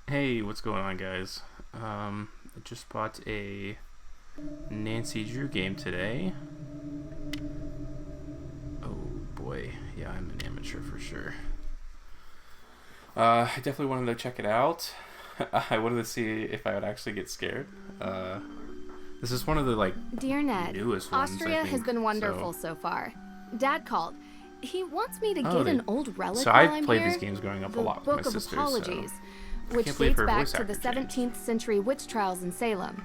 Hey, what's going on, guys? I just bought a Nancy Drew game today. Oh boy, yeah, I'm an amateur for sure. I definitely wanted to check it out. I wanted to see if I would actually get scared. This is one of the Dear Ned, newest ones. Austria I think, has been wonderful so far. Dad called. He wants me to Oh, get an old relic So while I I'm played here. these games growing up a The lot with Book my of sisters. Apologies, I which can't believe dates her back voice to the actor changed. 17th century witch trials in Salem.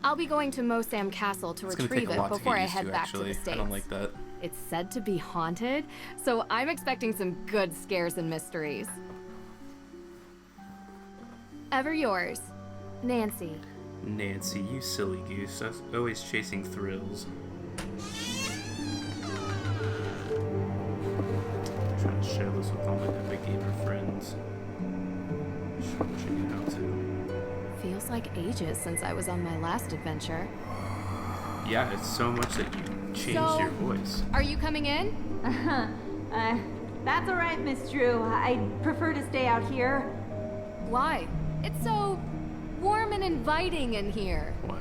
I'll be going to Mosam Castle to It's gonna retrieve take a it lot to before get I used head to, back to the actually. States. I don't like that. It's said to be haunted, so I'm expecting some good scares and mysteries. Ever yours, Nancy. Nancy, you silly goose. Always chasing thrills. Trying to share this with all my epic gamer friends. Checking it out too. Feels like ages since I was on my last adventure. Yeah, it's so much that you changed your voice. Are you coming in? That's alright, Miss Drew. I'd prefer to stay out here. Why? It's so warm and inviting in here. Wow.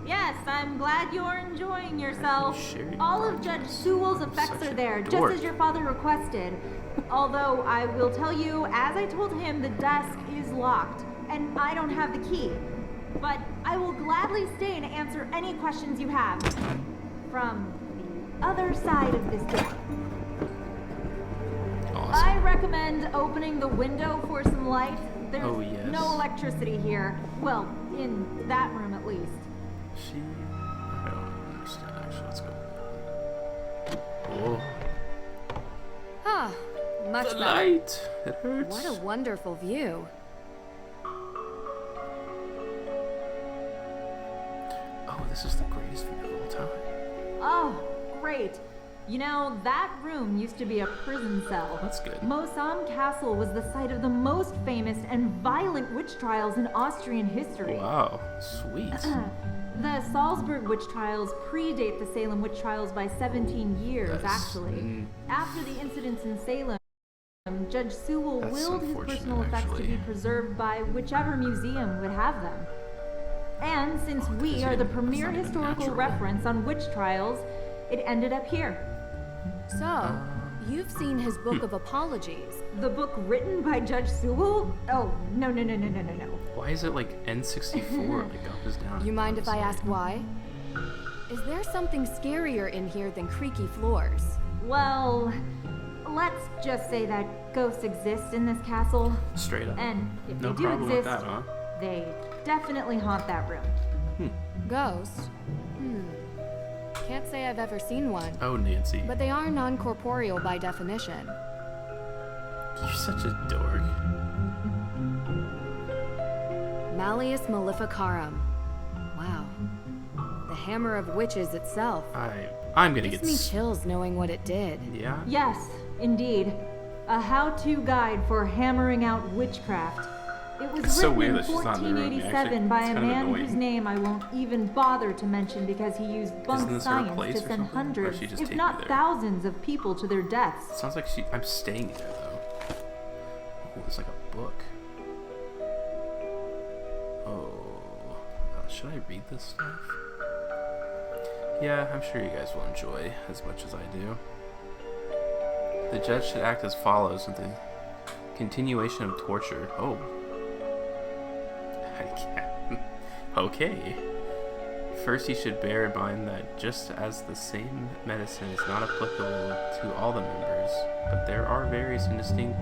Yes, I'm glad you're enjoying yourself. Sure you All are, of Judge Jess. Sewell's effects Such are a there, dork. just as your father requested. Although, I will tell you, as I told him, the desk is locked, and I don't have the key. But I will gladly stay and answer any questions you have. From the other side of this door. Awesome. I recommend opening the window for some light. There's Oh, yes. no electricity here. Well, in that room at least. I don't understand, actually. Let's go. Oh, Ah, much the better. light! It hurts. What a wonderful view. Oh, this is the greatest view of all time. Oh, great. You know, that room used to be a prison cell. That's good. Mosam Castle was the site of the most famous and violent witch trials in Austrian history. Wow, sweet. The Salzburg witch trials predate the Salem witch trials by 17 years, That's- actually. After the incidents in Salem, Judge Sewell That's willed his unfortunate, personal effects to actually. be preserved by whichever museum would have them. And since because we you are the didn't- premier it's not even historical natural. reference on witch trials, it ended up here. So, you've seen his Book of Apologies. The book written by Judge Sewell? Oh, no. Why is it like N64? Like up is down. You mind I'm if I sorry. ask why? Is there something scarier in here than creaky floors? Well, let's just say that ghosts exist in this castle. Straight up. And if No they do problem with exist, that, huh? they definitely haunt that room. Ghost? Can't say I've ever seen one. Oh, Nancy. But they are non-corporeal by definition. You're such a dork. Malleus Maleficarum. Wow. The hammer of witches itself. I'm gonna Gives get me chills knowing what it did. Yeah? Yes, indeed. A how-to guide for hammering out witchcraft. It was It's so written weird in that she's not in the room, 1487 actually. by It's a kind of man annoying. whose name I won't even bother to mention because he used bunk this her science place to or send something? Or hundreds, she just if take not you there? thousands of people to their deaths. Sounds like I'm staying there, though. Oh, it's like a book. Oh. Should I read this stuff? Yeah, I'm sure you guys will enjoy as much as I do. The judge should act as follows with the continuation of torture. Oh. I can't. Okay. First, he should bear in mind that just as the same medicine is not applicable to all the members, but there are various and distinct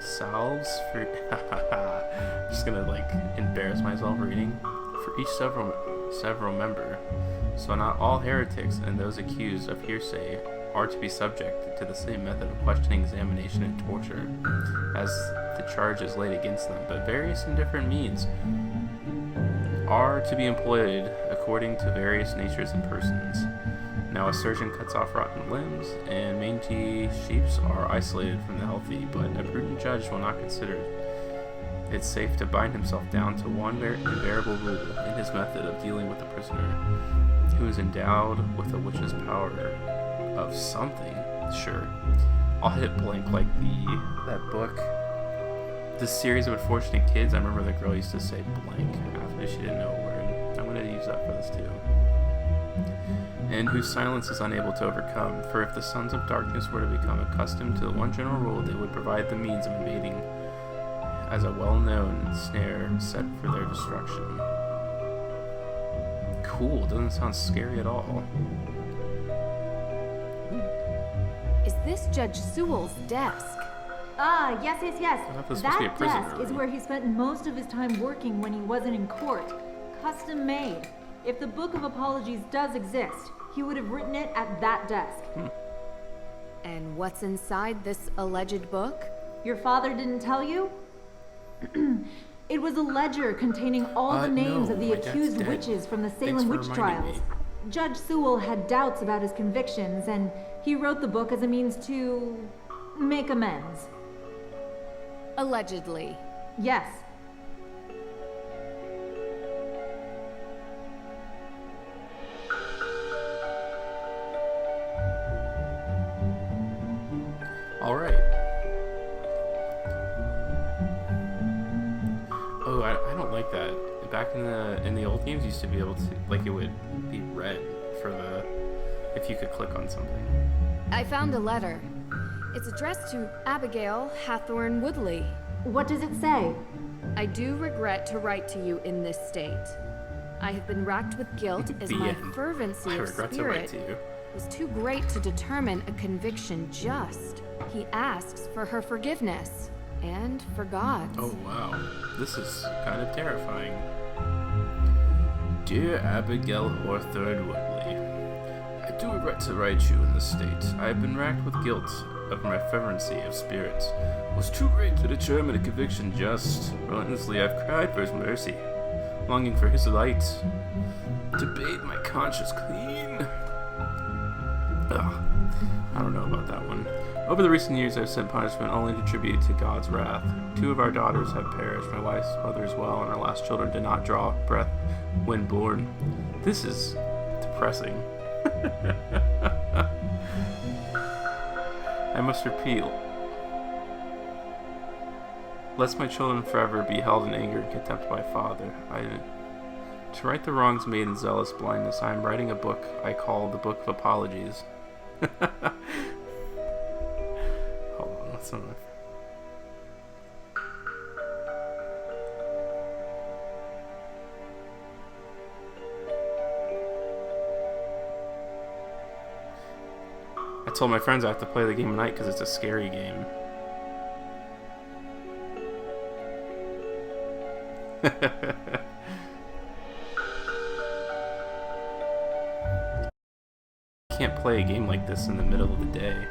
salves for. I'm just gonna embarrass myself reading for each several member. So not all heretics and those accused of heresy are to be subject to the same method of questioning, examination, and torture as the charges laid against them, but various and different means are to be employed according to various natures and persons. Now a surgeon cuts off rotten limbs, and mangy sheep are isolated from the healthy, but a prudent judge will not consider it safe to bind himself down to one invariable rule in his method of dealing with a prisoner who is endowed with a witch's power of something. Sure, I'll hit blank like that book this series of unfortunate kids, I remember the girl used to say blank after she didn't know a word. I'm going to use that for this too. And whose silence is unable to overcome. For if the sons of darkness were to become accustomed to the one general rule, they would provide the means of invading as a well-known snare set for their destruction. Cool, doesn't sound scary at all. Is this Judge Sewell's desk? Ah, yes. I thought this was supposed to be a That prison desk room. is where he spent most of his time working when he wasn't in court. Custom made. If the Book of Apologies does exist, he would have written it at that desk. And what's inside this alleged book? Your father didn't tell you? It was a ledger containing all the names no, of the my dad's accused dead. witches from the Thanks Salem for witch reminding trials. me. Judge Sewell had doubts about his convictions, and he wrote the book as a means to make amends. Allegedly. Yes. All right. Oh, I don't like that. Back in the old games, you used to be able to, like, it would be red for the if you could click on something. I found a letter. It's addressed to Abigail Hathorne Woodley. What does it say? I do regret to write to you in this state. I have been racked with guilt as The my end. fervency I of regret to write spirit to you. was too great to determine a conviction just. He asks for her forgiveness and for God's. Oh wow, this is kind of terrifying. Dear Abigail Hawthorne Woodley, I do regret to write you in this state. I have been racked with guilt of my fervency of spirit. It was too great to determine a conviction just. Relentlessly I've cried for his mercy, longing for his light, to bathe my conscience clean. Ugh, I don't know about that one. Over the recent years, I've sent punishment only to tribute to God's wrath. 2 of our daughters have perished, my wife's mother as well, and our last children did not draw breath when born. This is depressing. I must repeat, lest my children forever be held in anger and contempt by Father. To right the wrongs made in zealous blindness, I am writing a book I call the Book of Apologies. Hold on, what's on I told my friends I have to play the game at night because it's a scary game. Can't play a game like this in the middle of the day.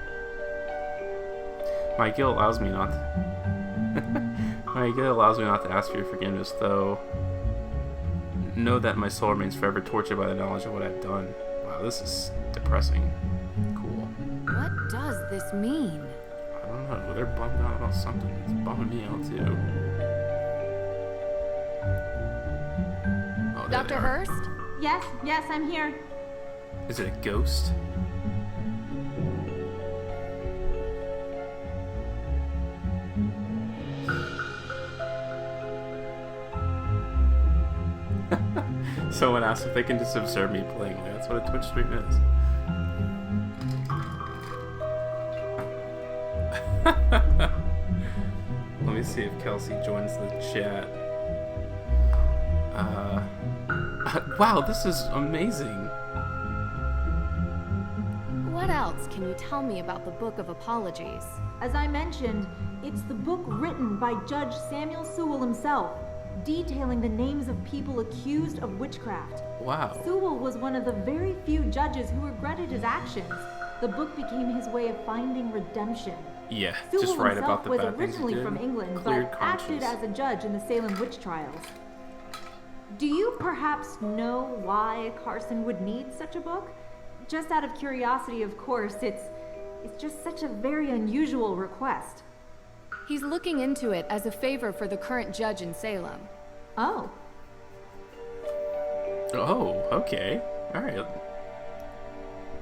My guilt allows me not to ask for your forgiveness, though know that my soul remains forever tortured by the knowledge of what I've done. Wow, this is depressing. Cool. What does this mean? I don't know, they're bummed out about something. It's bumming me out too. Oh, there they Dr. are. Hurst? Yes, I'm here. Is it a ghost? Someone asked if they can just observe me playing. Like, that's what a Twitch stream is. Let me see if Kelsey joins the chat. Wow, this is amazing. What else can you tell me about the Book of Apologies? As I mentioned, it's the book written by Judge Samuel Sewell himself, detailing the names of people accused of witchcraft. Wow. Sewell was one of the very few judges who regretted his actions. The book became his way of finding redemption. Yeah, Sewell just write himself about the was bad things he originally did. from England, Cleared but acted conscience. as a judge in the Salem witch trials. Do you perhaps know why Carson would need such a book? Just out of curiosity, of course. It's just such a very unusual request. He's looking into it as a favor for the current judge in Salem. Oh. Oh, okay. Alright.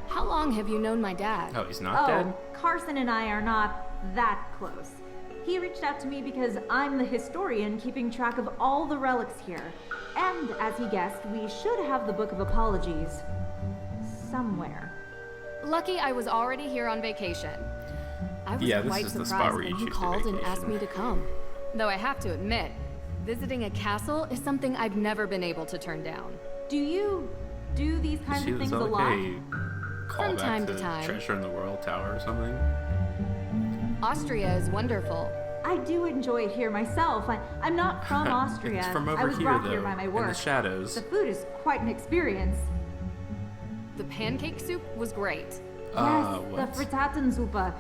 How long have you known my dad? Oh, he's not dead? Carson and I are not that close. He reached out to me because I'm the historian keeping track of all the relics here. And as he guessed, we should have the Book of Apologies somewhere. Lucky I was already here on vacation. I was Yeah, this quite is the surprised spot where you when he choose your called and vacation. asked me to come. Though I have to admit, visiting a castle is something I've never been able to turn down. Do you do these kinds See, of things is a that lot? like a call From back time to to time. Treasure in the World Tower or something? Austria is wonderful. I do enjoy it here myself. I'm not from Austria. It's from over I was here, brought though, here by my in work. the shadows. The food is quite an experience. The pancake soup was great. Yes, what? the frittatensuppe.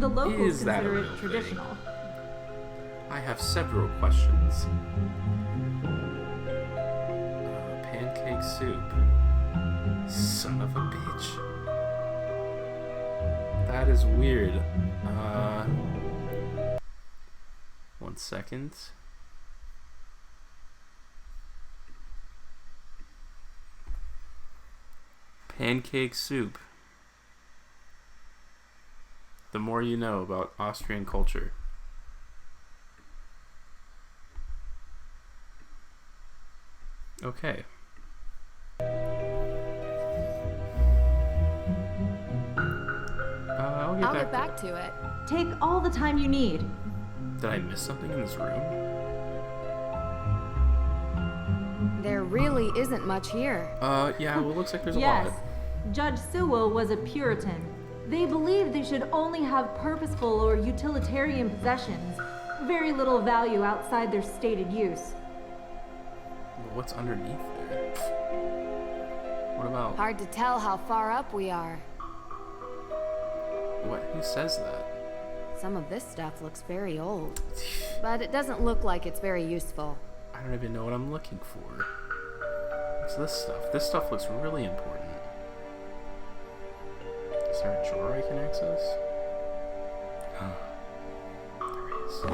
The locals Is that a consider real it thing? traditional. I have several questions. Pancake soup. Son of a bitch. That is weird. 1 second. Pancake soup. The more you know about Austrian culture. Okay. I'll get back to it. Take all the time you need. Did I miss something in this room? There really isn't much here. Yeah, well, it looks like there's a Yes, lot. Judge Sewell was a Puritan. They believed they should only have purposeful or utilitarian possessions, very little value outside their stated use. What's underneath there? What about... Hard to tell how far up we are. What? Who says that? Some of this stuff looks very old, but it doesn't look like it's very useful. I don't even know what I'm looking for. What's this stuff? This stuff looks really important. Is there a drawer I can access? There is.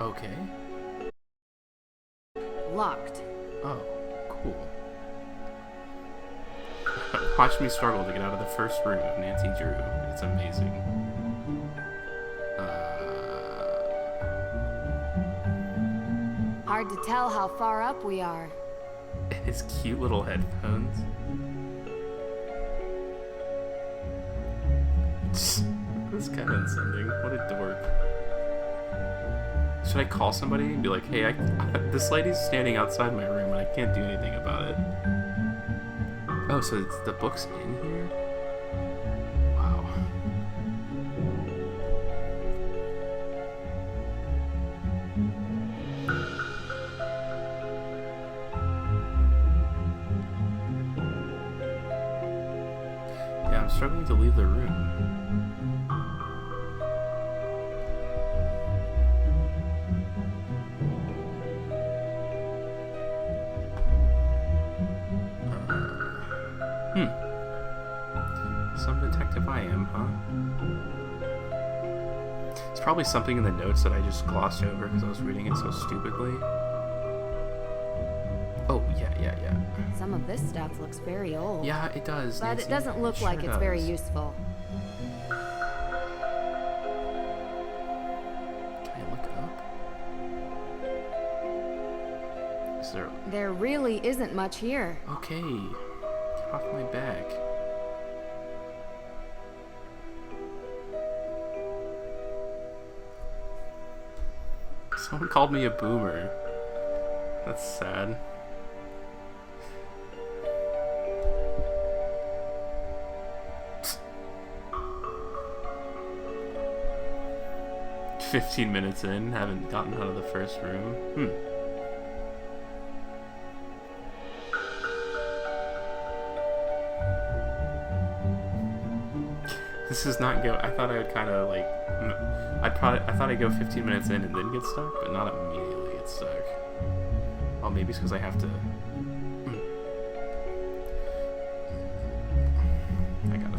Okay. Locked. Oh, cool. Watch me struggle to get out of the first room of Nancy Drew. It's amazing. Hard to tell how far up we are. His cute little headphones. This guy done something. What a dork. Should I call somebody and be like, hey, this lady's standing outside my room and I can't do anything about it? Oh, so it's the book's in here? Wow. Yeah, I'm struggling to leave the room. Some detective I am, huh? It's probably something in the notes that I just glossed over because I was reading it so stupidly. Oh, yeah. Some of this stuff looks very old. Yeah, it does. But Nancy. it doesn't look Sure like it's very does. useful. Can I look it up? Is there... There really isn't much here. Okay. Get off my back. Someone called me a boomer. That's sad. "15 minutes in, haven't gotten out of the first room. This is not go. I thought I would kind of like. I thought I'd go 15 minutes in and then get stuck, but not immediately get stuck. Oh, maybe it's because I have to. I gotta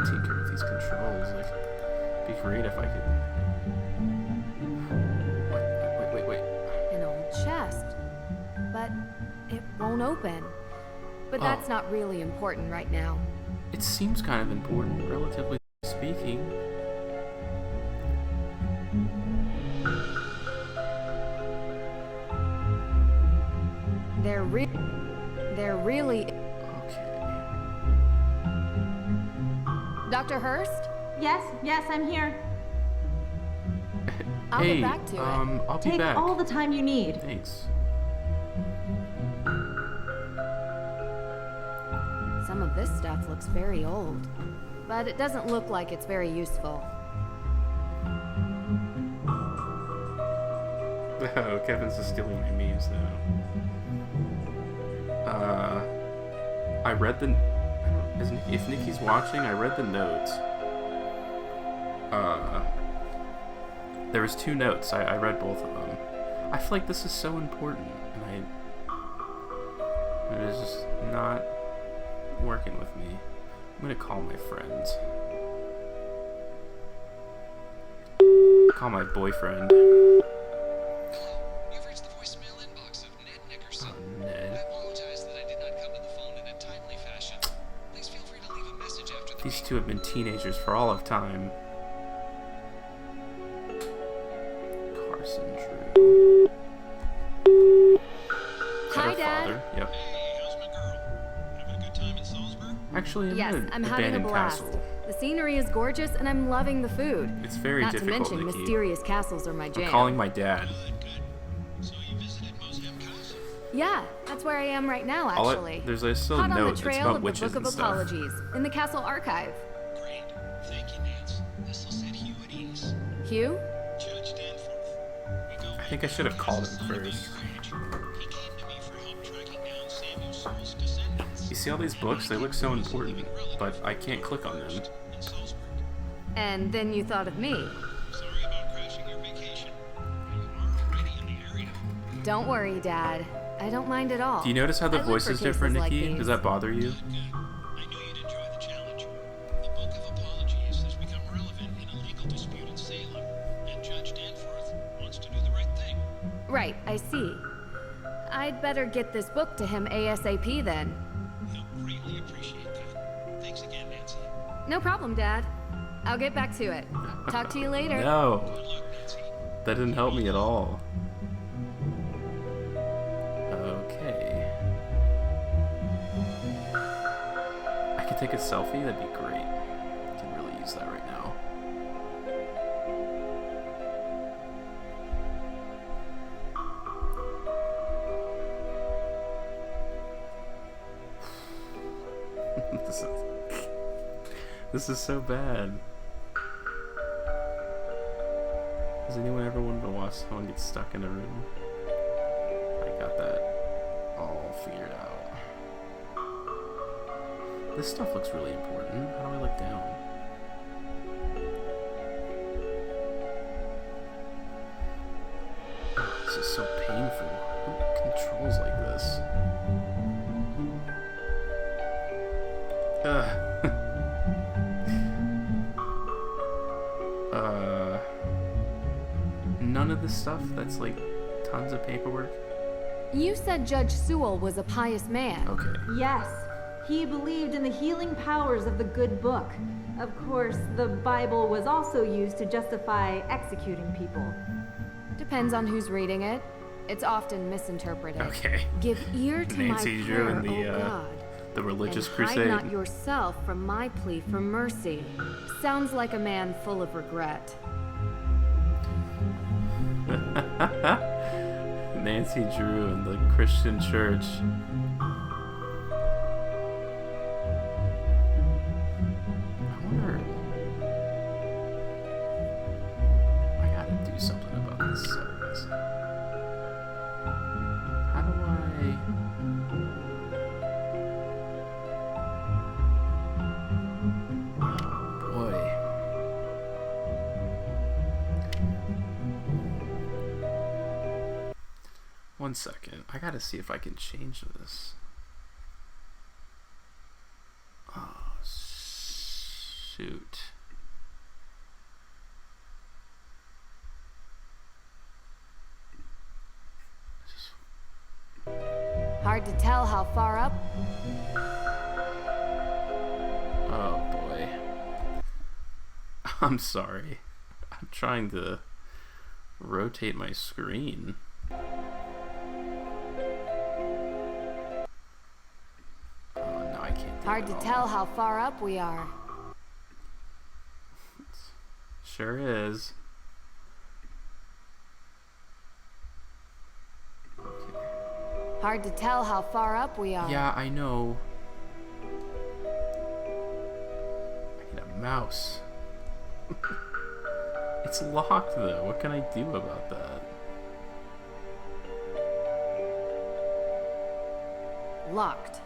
tinker with these controls. Like, it'd be great if I could. Wait. An old chest. But it won't open. But that's Oh. not really important right now. It seems kind of important, relatively speaking. They're really... Okay. Dr. Hurst? Yes, I'm here. I'll Hey, get back to it. I'll be Take back. all the time you need. Thanks. Some of this stuff looks very old, but it doesn't look like it's very useful. Oh, Kevin's just stealing my memes now. I read the... If Nikki's watching, I read the notes. There was 2 notes. I read both of them. I feel like this is so important, and it is just not working with me. I'm gonna call my friends. Call my boyfriend. You've reached the voicemail inbox of Ned Nickerson. Oh, Ned. I apologize that I did not come to the phone in a timely fashion. Please feel free to leave a message after the These 2 have been teenagers for all of time. Carson Drew. Is that Hi, her Dad. father? Yep. Hey, how's my girl? Having a good time in Salzburg? Actually, Yes, in an I'm having a abandoned blast. castle. The scenery is gorgeous, and I'm loving the food. It's very Not to difficult, mention, Nikki. mysterious castles are my I'm jam. calling my dad. Good. So you visited Mosheim Castle? Yeah, that's where I am right now, I'll actually. there's still a Hot on note the that's trail about of the witches Book of and stuff. Apologies in the castle archive. Great. Thank you, Nance. This will set Hugh at ease. Hugh? Judge Danforth. We go I think I should have called him first. He came to me for help tracking down Samuel Sewell's descendants. You see all these books? They look so important, but I can't click on them. In Salzburg. And then you thought of me. Sorry about crashing your vacation. You are already in the area. Don't worry, Dad. I don't mind at all. Do you notice how the I live voice for is different, cases like Nikki? these. Does that bother you? Good. I knew you'd enjoy the challenge. The Book of Apologies has become relevant in a legal dispute in Salem, and Judge Danforth wants to do the right thing. Right, I see. I'd better get this book to him ASAP then. He'll greatly appreciate that. Thanks again, Nancy. No problem, Dad. I'll get back to it. Talk to you later. No, Good luck, Nancy. that didn't help me at all. Okay. I could take a selfie? That'd be great. I can really use that right now. This is so bad. Has anyone ever wanted to watch someone get stuck in a room? I got that all figured out. This stuff looks really important. How do I look down? Oh, this is so painful. Who controls like this? Ugh. None of this stuff that's like tons of paperwork. You said Judge Sewell was a pious man. Okay. Yes, he believed in the healing powers of the good book. Of course, the Bible was also used to justify executing people. Depends on who's reading it. It's often misinterpreted. Okay. Give ear to Nancy my Drew prayer, and the, O God. The religious and crusade. hide not yourself from my plea for mercy. Sounds like a man full of regret. Nancy Drew and the Christian Church. I wonder. I gotta do something about this settings. How do I? Oh boy. One second. I gotta see if I can change this. Oh, shoot. Hard to tell how far up. Oh boy. I'm sorry. I'm trying to rotate my screen. Hard to tell how far up we are. Sure is. Hard to tell how far up we are. Yeah, I know. I need a mouse. It's locked though. What can I do about that? Locked.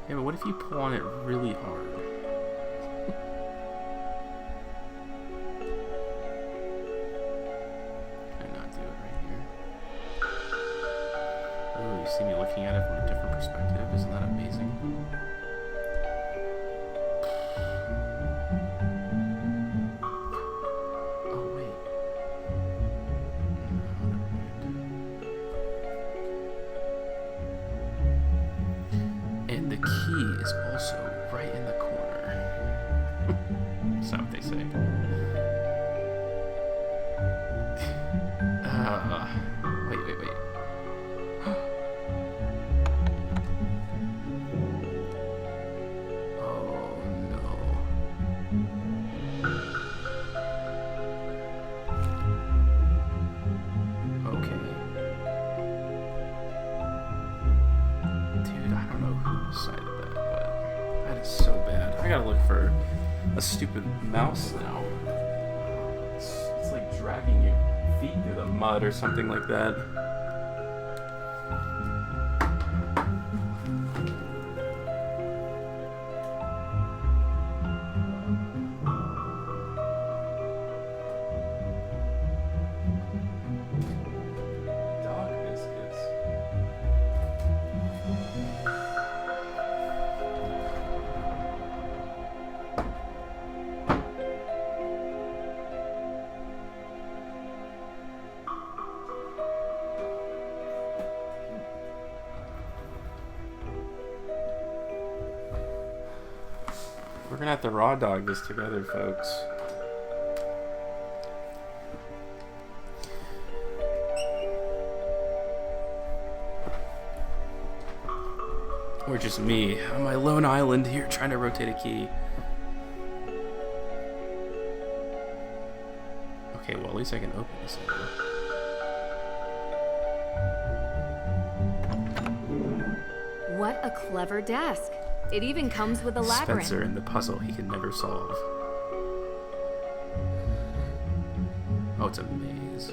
Yeah, but what if you pull on it really hard? Can I not do it right here? Oh, you see me looking at it from a different perspective? Isn't that amazing? Oh, wait. No, never mind. And the key is also right in the corner. That's not what they say. Wait. Oh no. Okay. Dude, I don't know who decided that, but that is so bad. I gotta look for a stupid mouse now. It's like dragging your feet through the mud or something like that. Dog biscuits. We're gonna have to raw dog this together, folks. Or just me on my lone island here trying to rotate a key. Okay, well, at least I can open this now. What a clever desk. It even comes with a labyrinth. Spencer and the puzzle he can never solve. Oh, it's a maze.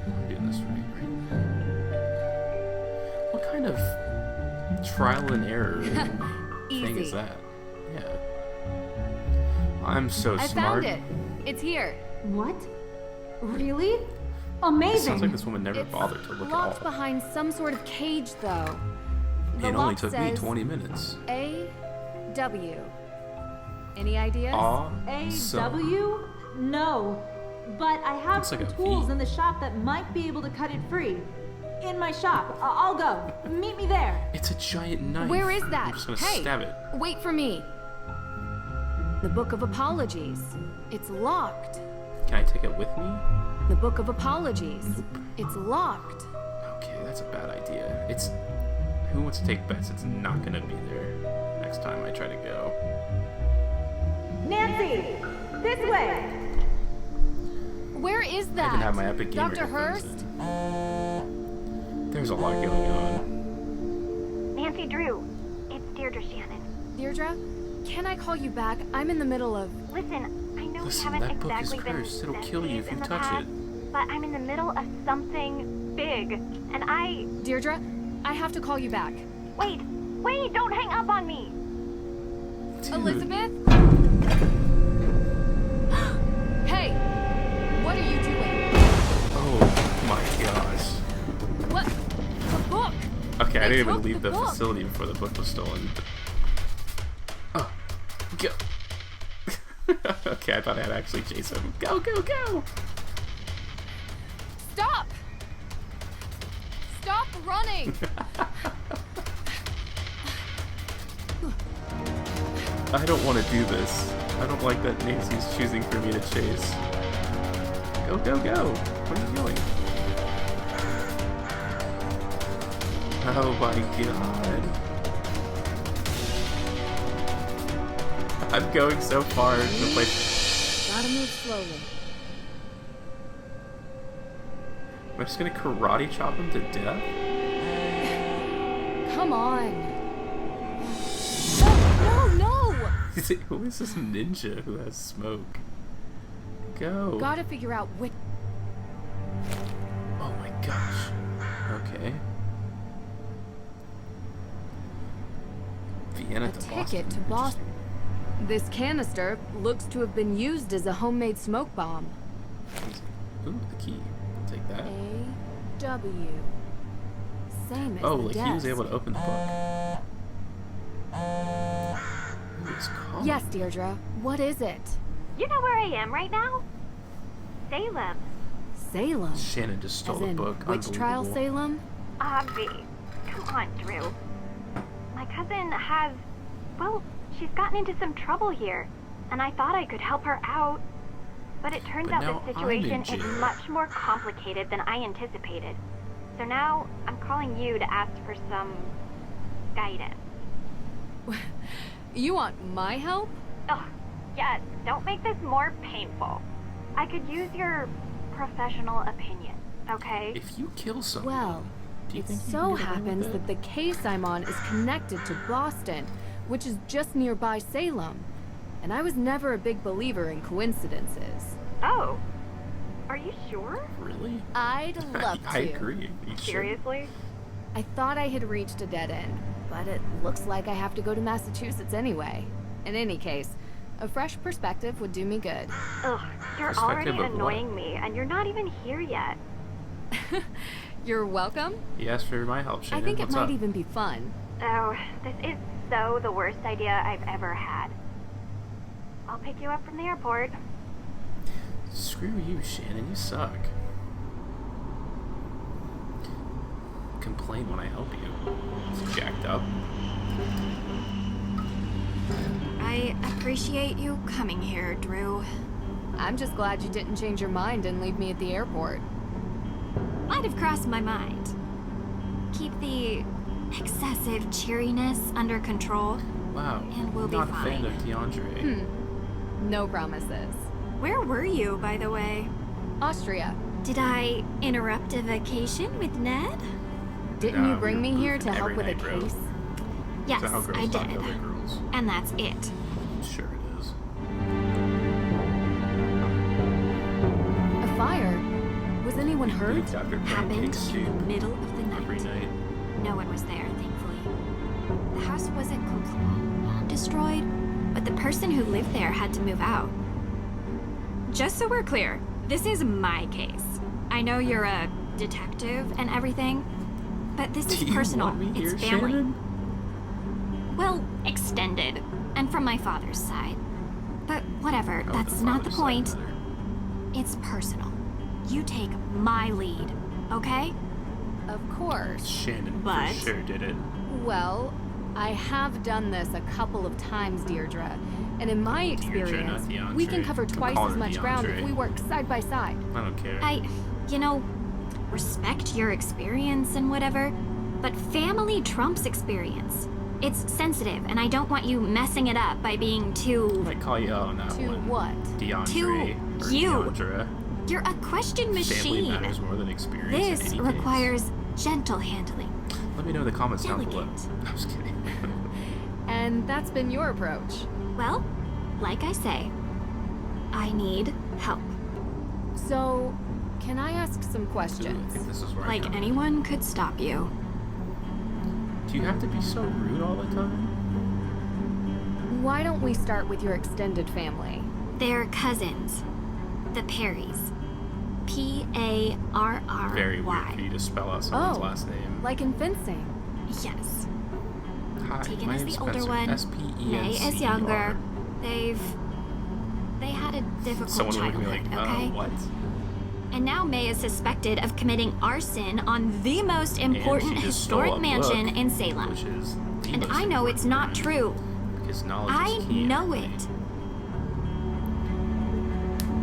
I'm doing this right? What kind of trial and error thing is that? Yeah. I'm so I smart. found it. It's here. What? Really? It Amazing! sounds like this woman never It's bothered to look at locked all. behind some sort of cage, though. The It only lock took me says 20 minutes. A-W. Any ideas? Awesome. AW? No. But I have Looks like some a tools V. in the shop that might be able to cut it free. In my shop. I'll go. Meet me there. It's a giant knife. Where is that? I'm just gonna Hey, stab it. wait for me. The Book of Apologies. It's locked. Can I take it with me? The Book of Apologies. It's locked. Okay, that's a bad idea. It's... Who wants to take bets? It's not gonna be there next time I try to go. Nancy! This way! Where is that? I can have my Epic Gamer Dr. headphones Hurst? in. There's a lot going on. Nancy Drew, it's Deirdre Shannon. Deirdre, can I call you back? I'm in the middle of... Listen, I know Listen, we haven't that book is exactly been cursed. It'll kill you if sensitive you in the touch past, it. but I'm in the middle of something big, and Deirdre, I have to call you back. Wait, don't hang up on me! Dude. Elizabeth? Hey! What are you doing? Oh my gosh. What? The book! Okay, I They didn't even took leave the the book. facility before the book was stolen. Oh, go. Okay, I thought I had actually chased him. Go! Stop! Stop running! I don't want to do this. I don't like that Nancy's choosing for me to chase. Go! Where are you going? Oh my god. I'm going so far to the place. Gotta move slowly. Am I just gonna karate chop him to death? Come on. No, no, no! Who is this ninja who has smoke? Go. Gotta figure out which. Oh my gosh. Okay. Vienna A to ticket Boston. to Boston. This canister looks to have been used as a homemade smoke bomb. Ooh, the key. Take that. A-W. Same as Oh, the like desk. he was able to open the book. Ooh, it's calm. Yes, Deirdre. What is it? You know where I am right now? Salem. Salem. Shannon just stole As the in, book. witch trial Unbelievable. Salem? Avi. Come on, Drew. My cousin has... Well, she's gotten into some trouble here, and I thought I could help her out. But it turns But out now this I'm situation in is jail. much more complicated than I anticipated. So now I'm calling you to ask for some guidance. You want my help? Ugh, yes, don't make this more painful. I could use your professional opinion, okay? If you kill someone, Well, do you it think you so can get away happens with that it? the case I'm on is connected to Boston, which is just nearby Salem. And I was never a big believer in coincidences. Oh, are you sure? Really? I'd love to. I agree. You should. Seriously? I thought I had reached a dead end, but it looks like I have to go to Massachusetts anyway. In any case, a fresh perspective would do me good. Ugh, you're Perspective already of what? annoying me, and you're not even here yet. You're welcome. You asked for my help, Shannon. I think it What's might up? even be fun. Oh, this is so the worst idea I've ever had. I'll pick you up from the airport. Screw you, Shannon. You suck. Complain when I help you. It's jacked up. I appreciate you coming here, Drew. I'm just glad you didn't change your mind and leave me at the airport. Might have crossed my mind. Keep the excessive cheeriness under control. Wow. And we'll be not a fan fine. of DeAndre. No promises. Where were you, by the way? Austria, Did I interrupt a vacation with Ned? didn't No, you bring we me were here to goofing help every with a night, bro. case? Yes, Is that how girls I talk did. to other girls? And that's it. Sure it is. A fire? Was anyone hurt? Moved after pancake Happened in soup the middle of the every night. night. No one was there, thankfully. The house wasn't completely destroyed, but the person who lived there had to move out. Just so we're clear, this is my case. I know you're a detective and everything, but this is Do you personal. want me It's here, family. Shannon? Well, extended, and from my father's side. But whatever, Oh, that's not the father's side, point. rather. It's personal. You take my lead, okay? Of course. Shannon But- for sure did it. Well, I have done this a couple of times, Deirdre. And in my Deirdre, not experience, we can DeAndre. cover I'm twice calling as her much ground if DeAndre. we work side by side. I don't care. You know, respect your experience and whatever, but family trumps experience. It's sensitive, and I don't want you messing it up by being I too... might call you out on that To one. what? DeAndre. or you. Deandra. You're a question Family machine. matters more than experience in This any requires gentle handling. case. Let me know in the comments down below. Delicate. I'm just kidding. And that's been your approach. Well, like I say, I need help. So, can I ask some Ooh, I questions? think this is where I Like come in. anyone could stop you. Do you have to be so rude all the time? Why don't we start with your extended family? They're cousins. The Perrys. P-A-R-R-Y. Very weird for you to spell out someone's Oh, last name. like in fencing. Yes. Hi, Tegan my is name's the older Spencer. one. S-P-E-N-C-E-R. May is younger. They had a difficult Someone would be childhood, like, okay? what? And now May is suspected of committing arson on the most important And she just stole historic a mansion book, in Salem. Which is the And most I know it's important not one, true. Because knowledge I is key. know Emily. it.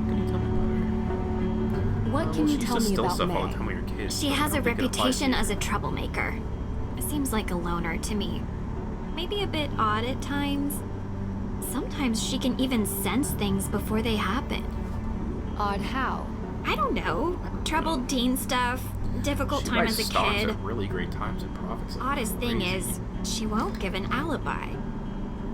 Can you tell me about her? What Well, can she you used tell to me steal about stuff all the May? time when we were kids. She but I has a don't think it applies reputation here. as a troublemaker. seems like a loner to me. Maybe a bit odd at times. Sometimes she can even sense things before they happen. Odd how? I don't know. Troubled teen stuff, difficult time as a kid. At really great times in Providence. Like Oddest thing crazy. is, she won't give an alibi.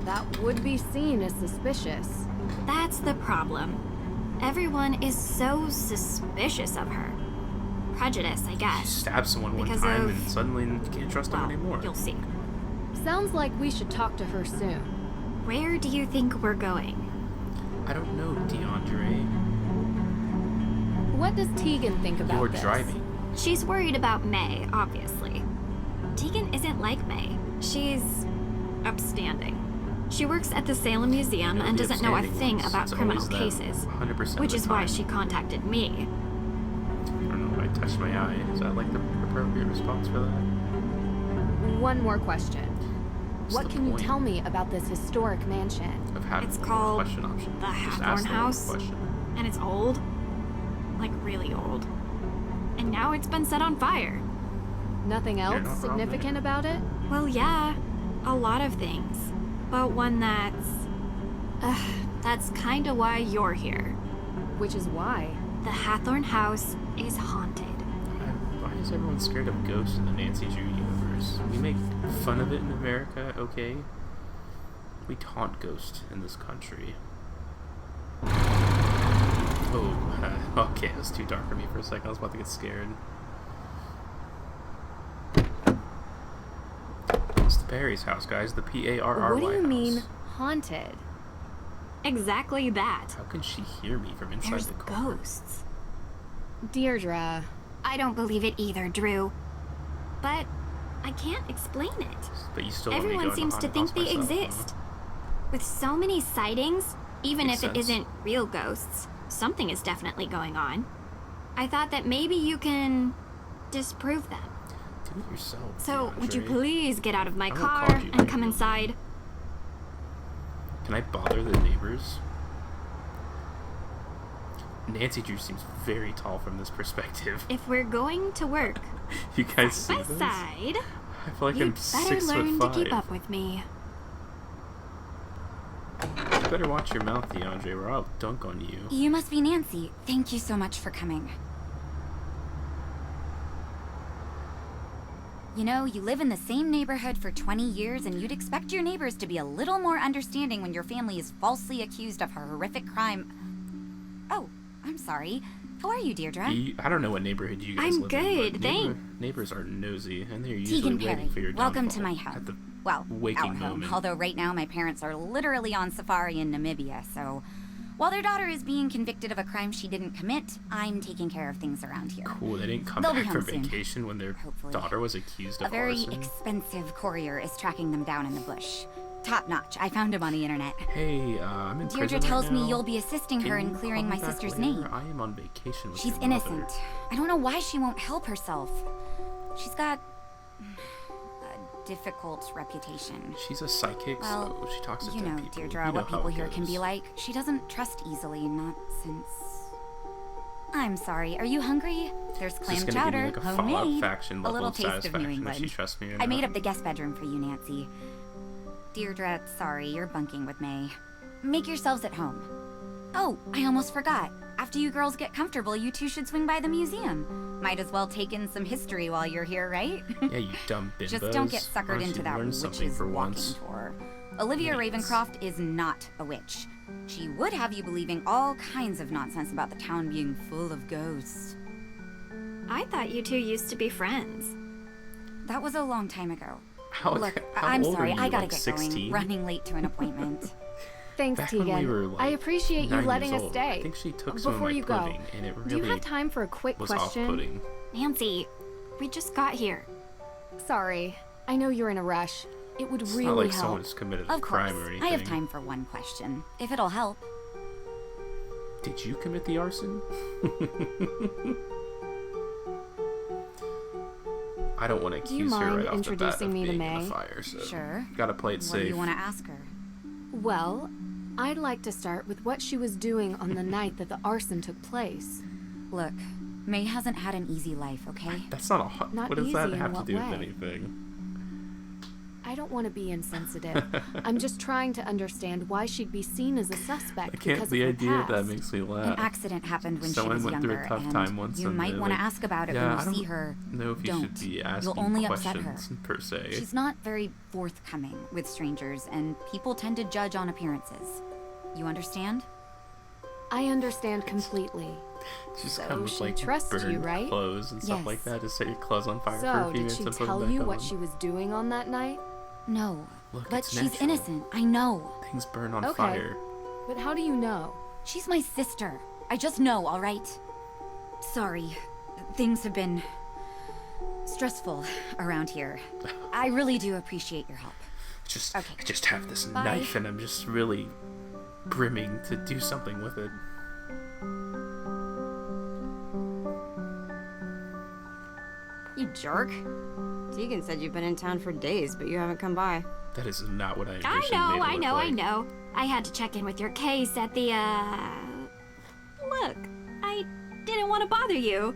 That would be seen as suspicious. That's the problem. Everyone is so suspicious of her. Prejudice, I She guess. stabbed someone one Because time of- and suddenly you can't trust them Well, anymore. you'll see. Sounds like we should talk to her soon. Where do you think we're going? I don't know, DeAndre. What does Tegan think about You're this? driving. She's worried about May, obviously. Tegan isn't like May. She's upstanding. She works at the Salem Museum You're and the doesn't know a upstanding thing ones. about It's criminal always them, cases. 100% Which of is the why time. she contacted me. I don't know, I touched my eye. Is that like the appropriate response for that? One more question. What's What the can you point tell me about this historic mansion? of having It's the called question option? the Just Hathorn ask the one House. question. And it's old. Like really old. And now it's been set on fire. Nothing else not wrong significant about it? Well, yeah, a lot of things. But one that's kinda why you're here. Which is why. The Hathorn House is haunted. Why is everyone scared of ghosts in the Nancy Drew universe? We make fun of it in America, okay? We taunt ghosts in this country. Oh, okay, it was too dark for me for a second. I was about to get scared. It's the Perry's house, guys. The P-A-R-R-Y What do you house. mean, haunted? Exactly that. How can she hear me from inside There's the car? ghosts. Deirdre, I don't believe it either, Drew. But I can't explain it. But you still want me to go Everyone in the seems to haunted think house they myself, huh? exist. With so many sightings, even Makes if it sense. isn't real ghosts, something is definitely going on. I thought that maybe you can disprove them. Do it yourself. So, would you DeAndre. please get out of my I won't car call you and later. come inside? Can I bother the neighbors? Nancy Drew seems very tall from this perspective. If we're going to work You guys see by this? side, I feel like you'd I'm better 6'5". learn to keep up with me. You better watch your mouth, DeAndre, or I'll dunk on you. You must be Nancy. Thank you so much for coming. You know, you live in the same neighborhood for 20 years, and you'd expect your neighbors to be a little more understanding when your family is falsely accused of a horrific crime. Oh, I'm sorry. How are you, Deirdre? I don't know what neighborhood you guys I'm live in. good, but thanks. Neighbors are nosy, and they're usually Tegan waiting Perry, for your welcome to downfall my home. at the Well, waking our home. moment. Although right now my parents are literally on safari in Namibia, so while their daughter is being convicted of a crime she didn't commit, I'm taking care of things around here. Cool, they didn't come They'll be back from home soon. vacation when their Hopefully. daughter was accused A of very arson. expensive courier is tracking them down in the bush. Top notch. I found him on the internet. Hey, I'm in Deirdre prison tells right me now. you'll be assisting Can her you in clearing call my me back sister's later? name. I am on vacation with She's your innocent. mother. I don't know why she won't help herself. She's got a difficult reputation. She's a psychic, Well, so she talks to you dead know, people. Deirdre, You know what how people it here can be goes. like. She doesn't trust easily, not since... I'm sorry, are you hungry? There's Is this clam gonna chowder, give me like a Fallout homemade. faction A level little of taste of New satisfaction if England. she trusts me or I made not? up the guest bedroom for you, Nancy. Deirdre, sorry, you're bunking with May. Make yourselves at home. Oh, I almost forgot. After you girls get comfortable, you two should swing by the museum. Might as well take in some history while you're here, right? Yeah, you dumb bimbos. Just don't get Why suckered don't into you that learn something witch's for walking once? tour. Olivia Idiots. Ravencroft is not a witch. She would have you believing all kinds of nonsense about the town being full of ghosts. I thought you two used to be friends. That was a long time ago. How, Look, how I'm old sorry, are you, I gotta like get 16? going. Running late to an appointment. thanks, Back when Tegan. we were, like, I appreciate you 9 letting years us old, stay. I think she took some of Before my you go, pudding, and it do you really have time for a quick was question? off-putting. Nancy, we just got here. Sorry, I know you're in a rush. It would It's really not like help. someone's committed a Of crime course, or anything. I have time for one question, if it'll help. Did you commit the arson? I don't want to Do you accuse her mind right off the bat introducing of me to being in May? the fire, so Sure. gotta play it What safe. do you want to ask her? Well, I'd like to start with what she was doing on the night that the arson took place. Look, May hasn't had an easy life, okay? That's not a hot. Not What does that easy in have to what do way? with anything? I don't want to be insensitive. I'm just trying to understand why she'd be seen as a suspect because The of her idea of that past. makes me An laugh. accident happened when Someone she was went younger, through a tough and time once, you and might they're want to like, ask about it yeah, when I you see don't her. know if you Don't. should be You'll asking only upset her. questions per se. She's not very forthcoming with strangers, and people tend to judge on appearances. You understand? I understand completely. She's So come with she like trusts you, burned right? clothes and stuff Yes. like that. Just set your clothes on fire for So, a few did minutes she and put tell them you back what on. she was doing on that night? No. Look, But it's she's natural. innocent. I know. Things burn on Okay. fire. But how do you know? She's my sister. I just know, all right? Sorry. Things have been stressful around here. I really do appreciate your help. I Okay. just have this Bye. knife and I'm just really brimming to do something with it. You jerk. Tegan said you've been in town for days, but you haven't come by. That is not what I I envisioned know, May to I look know, I like. know. I had to check in with your case at the, Look, I didn't want to bother you.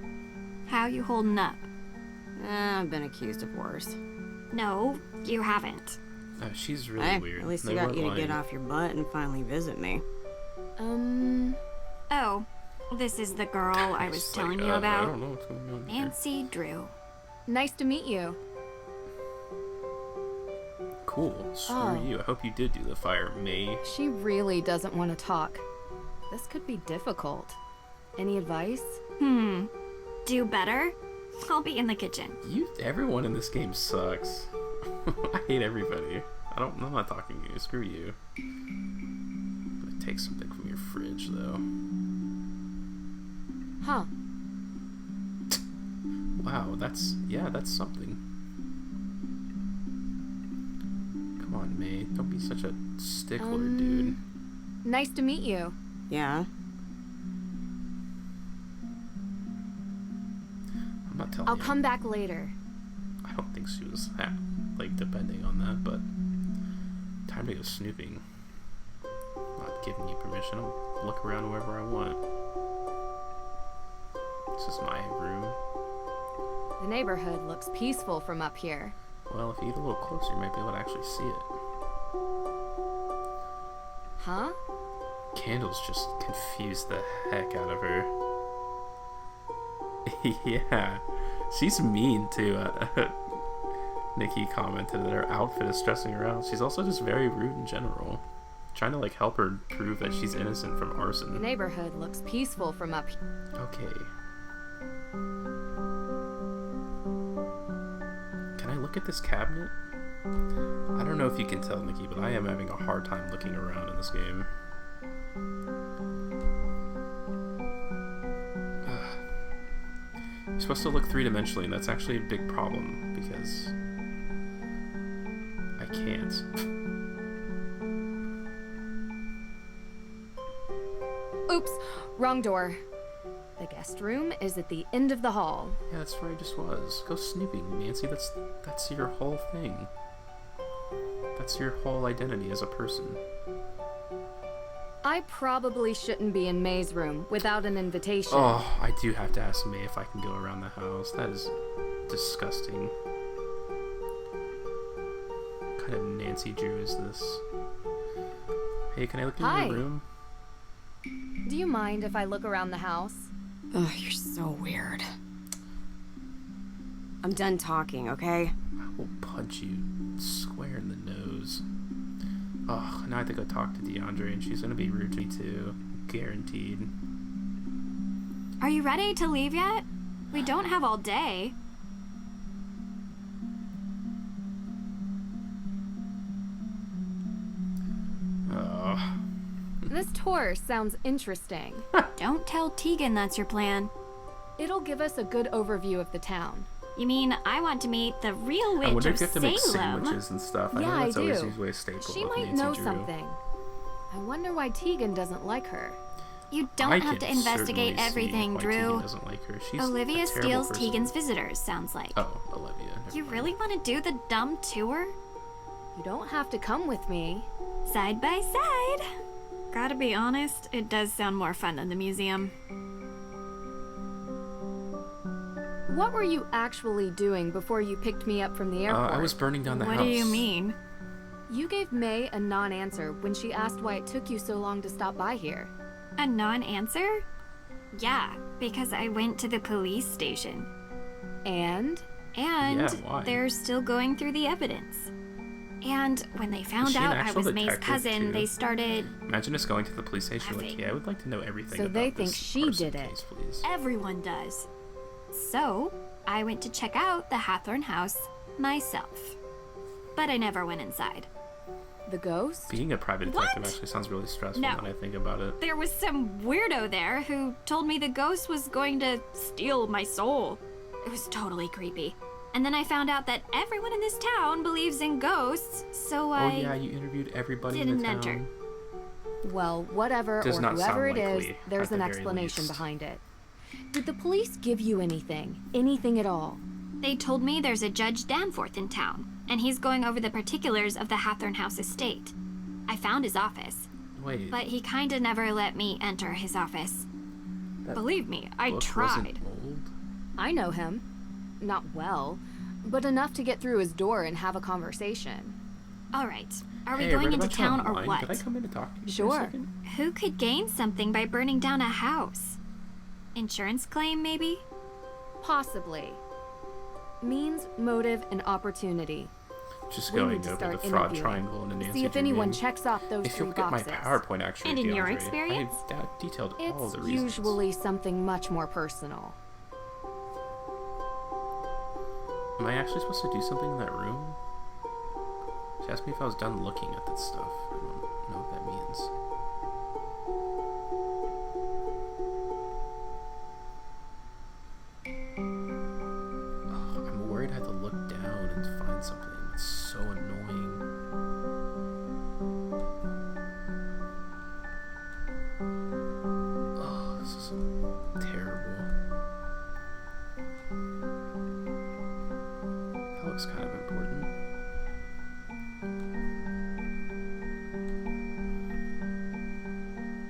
How you holding up? I've been accused of worse. No, you haven't. She's really Hey, weird. at least They I got weren't you to lying. get off your butt and finally visit me. Oh, this is the girl I was It's telling like, you I about. don't know what's going on here. Nancy Drew. Nice to meet you. Cool. Screw Oh. you. I hope you did do the fire, May. She really doesn't want to talk. This could be difficult. Any advice? Do better? I'll be in the kitchen. Everyone in this game sucks. I hate everybody. I'm not talking to you. Screw you. I'm gonna take something from your fridge, though. Huh. Wow, that's something. Come on, May. Don't be such a stickler, dude. Nice to meet you. Yeah? I'm not telling I'll you. come back later. I don't think she was depending on that, but time to go snooping. Not giving you permission. I'll look around wherever I want. This is my room. The neighborhood looks peaceful from up here. Well, if you get a little closer, you might be able to actually see it. Huh? Candles just confuse the heck out of her. Yeah, she's mean too. Nikki commented that her outfit is stressing her out. She's also just very rude in general. Trying to help her prove that she's innocent from The arson. neighborhood looks peaceful from up here. Okay. Can I look at this cabinet? I don't know if you can tell, Nikki, but I am having a hard time looking around in this game. You're supposed to look three-dimensionally, and that's actually a big problem, because I can't. Oops, wrong door. The guest room is at the end of the hall. Yeah, that's where I just was. Go snooping, Nancy. That's your whole thing. That's your whole identity as a person. I probably shouldn't be in May's room without an invitation. Oh, I do have to ask May if I can go around the house. That is disgusting. What kind of Nancy Drew is this? Hey, can I look in Hi. your room? Do you mind if I look around the house? Ugh, you're so weird. I'm done talking, okay? I will punch you square in the nose. Oh, now I have to go talk to DeAndre, and she's gonna be rude to me too. Guaranteed. Are you ready to leave yet? We don't have all day. Oh. This tour sounds interesting. Don't tell Tegan that's your plan. It'll give us a good overview of the town. You mean I want to meet the real I witch wonder of if you have to make Salem? sandwiches and stuff. I Yeah, know that's I always do. usually a staple She of might Nancy know Drew. something. I wonder why Tegan doesn't like her. You don't I have to can investigate certainly see everything, why Drew. Tegan doesn't like her. She's Olivia a terrible steals person. Tegan's visitors, sounds like. Oh, Olivia. never You mind. really want to do the dumb tour? You don't have to come with me. Side by side. Gotta be honest, it does sound more fun than the museum. What were you actually doing before you picked me up from the airport? I was burning down the house. What do you mean? You gave May a non-answer when she asked why it took you so long to stop by here. A non-answer? Yeah, because I went to the police station. And? And Yeah, why? they're still going through the evidence. And when they found she an out I actual was May's detective, cousin, too? they started... Imagine us going to the police station like, Laughing. yeah, I would like to know everything So about they this think she arson did it. case, please. Everyone does. So, I went to check out the Hathorn house myself. But I never went inside. The ghost? Being a private detective What? actually sounds really stressful No. when I think about it. There was some weirdo there who told me the ghost was going to steal my soul. It was totally creepy. And then I found out that everyone in this town believes in ghosts, so Oh I yeah, you interviewed everybody in didn't the town. enter. Well, whatever Does or not whoever sound it is, likely, there's at the an very explanation least. behind it. Did the police give you anything? Anything at all? They told me there's a Judge Danforth in town, and he's going over the particulars of the Hathorn House estate. I found his office, Wait, but he kinda never let me enter his office. that Believe me, I book tried. wasn't old? I know him. Not well, but enough to get through his door and have a conversation. All right, are we Hey, I going read into about you town or online. what? Could I come in and talk to you for a Sure. second? Who could gain something by burning down a house? Insurance claim, maybe? Possibly. Means, motive, and opportunity. Just We going need to over start the fraud interviewing. triangle and the Nancy See if Drew anyone game. checks off those If three you'll get my boxes. PowerPoint actually, And in your DeAndre, experience? I detailed all It's the reasons. usually something much more personal. Am I actually supposed to do something in that room? She asked me if I was done looking at that stuff. I don't know what that means. Oh, I'm worried I have to look down and find something. It's so annoying. Oh, this is terrible. That looks kind of important.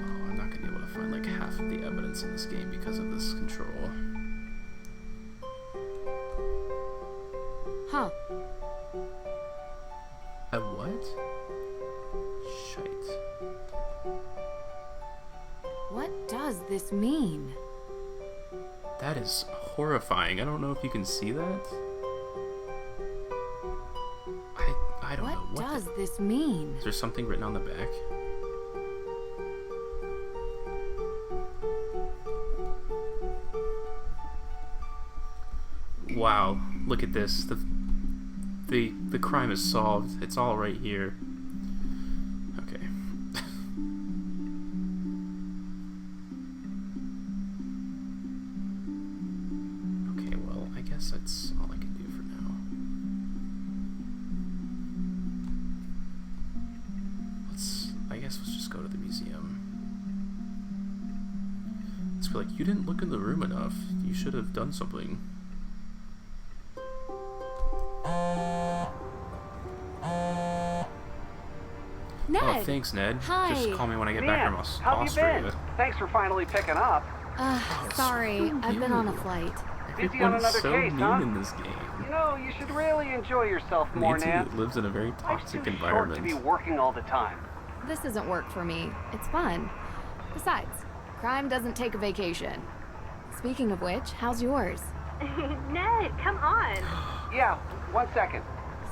Oh, I'm not gonna be able to find like half of the evidence in this game because of this control. Huh. A what? Shite. What does this mean? That is horrifying. I don't know if you can see that. I don't know What what does this mean? Is there something written on the back? Wow, look at this. The crime is solved. It's all right here. Okay. Okay, well, I guess that's all I can do for now. I guess let's just go to the museum. Let's be like, you didn't look in the room enough. You should have done something. Ned! Oh, thanks, Ned. Hi. Just call me when I get back from how you Austria. been? Thanks for finally picking up. Sorry, I've been on a you. flight. Busy on Everyone's another so case, mean huh? in this game. You know, you should really enjoy yourself more, Nancy Nan. lives in a very Life's toxic too environment. short to be working all the time. This isn't work for me. It's fun. Besides, crime doesn't take a vacation. Speaking of which, how's yours? Ned, come on. Yeah, 1 second.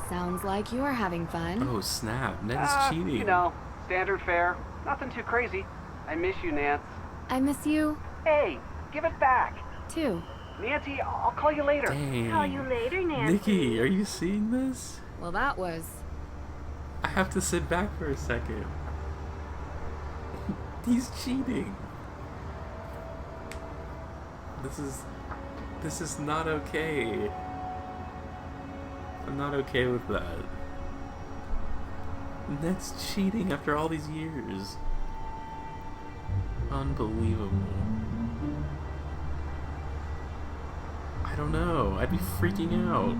Sounds like you're having fun. Oh snap! Ned is cheating. You know, standard fare. Nothing too crazy. I miss you, Nance. I miss you, Hey, give it back. too. Nancy, I'll call you later. Dang. Call you later, Nancy. Nikki, are you seeing this? Well, that was... I have to sit back for a second. He's cheating. This is not okay. I'm not okay with that. Ned's cheating after all these years. Unbelievable. I don't know. I'd be freaking out.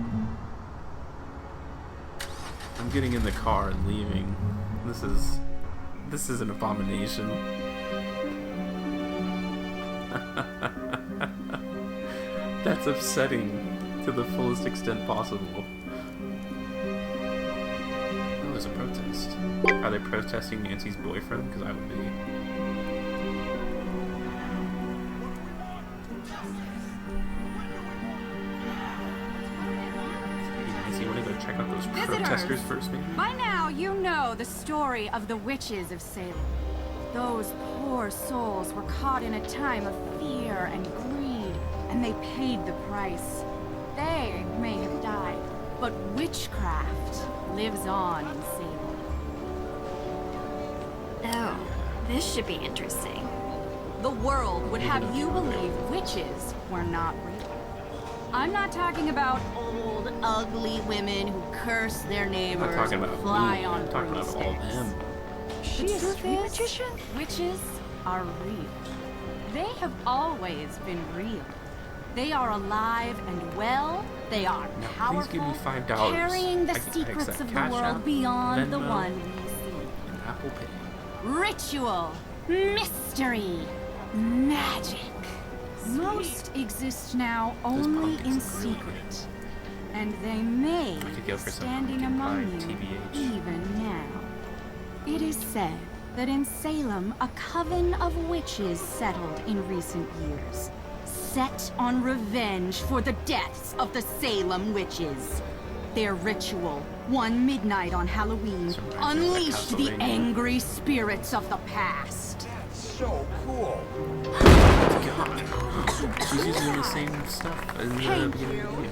I'm getting in the car and leaving. This is an abomination. That's It's upsetting to the fullest extent possible. Oh, there's a protest. Are they protesting Nancy's boyfriend? Because I would be. Hey, Nancy, you want to go check out those protesters first, maybe? By now, you know the story of the witches of Salem. Those poor souls were caught in a time of fear and greed, and they paid the price. They may have died, but witchcraft lives on in Salem. Oh, this should be interesting. The world would have you believe witches were not real. I'm not talking about old, ugly women who curse their neighbors I'm not talking and about fly me. on I'm talking about all broomsticks. them. The truth is, witches are real. They have always been real. They are alive and well. They are Now, powerful, please give me $5. carrying the I secrets accept of the Cash world App, beyond the Venmo, one we see. and Apple Pay. Ritual, mystery, magic. Most exist now only in secret, and they may I could be go for some standing pumpkin among pie, you TBH. even now. It is said that in Salem, a coven of witches settled in recent years, set on revenge for the deaths of the Salem witches. Their ritual, one midnight on Halloween, Some reference to unleashed the Castlevania. angry spirits of the past. So cool. God. She's using the same stuff as the Thank beginning you. of the video.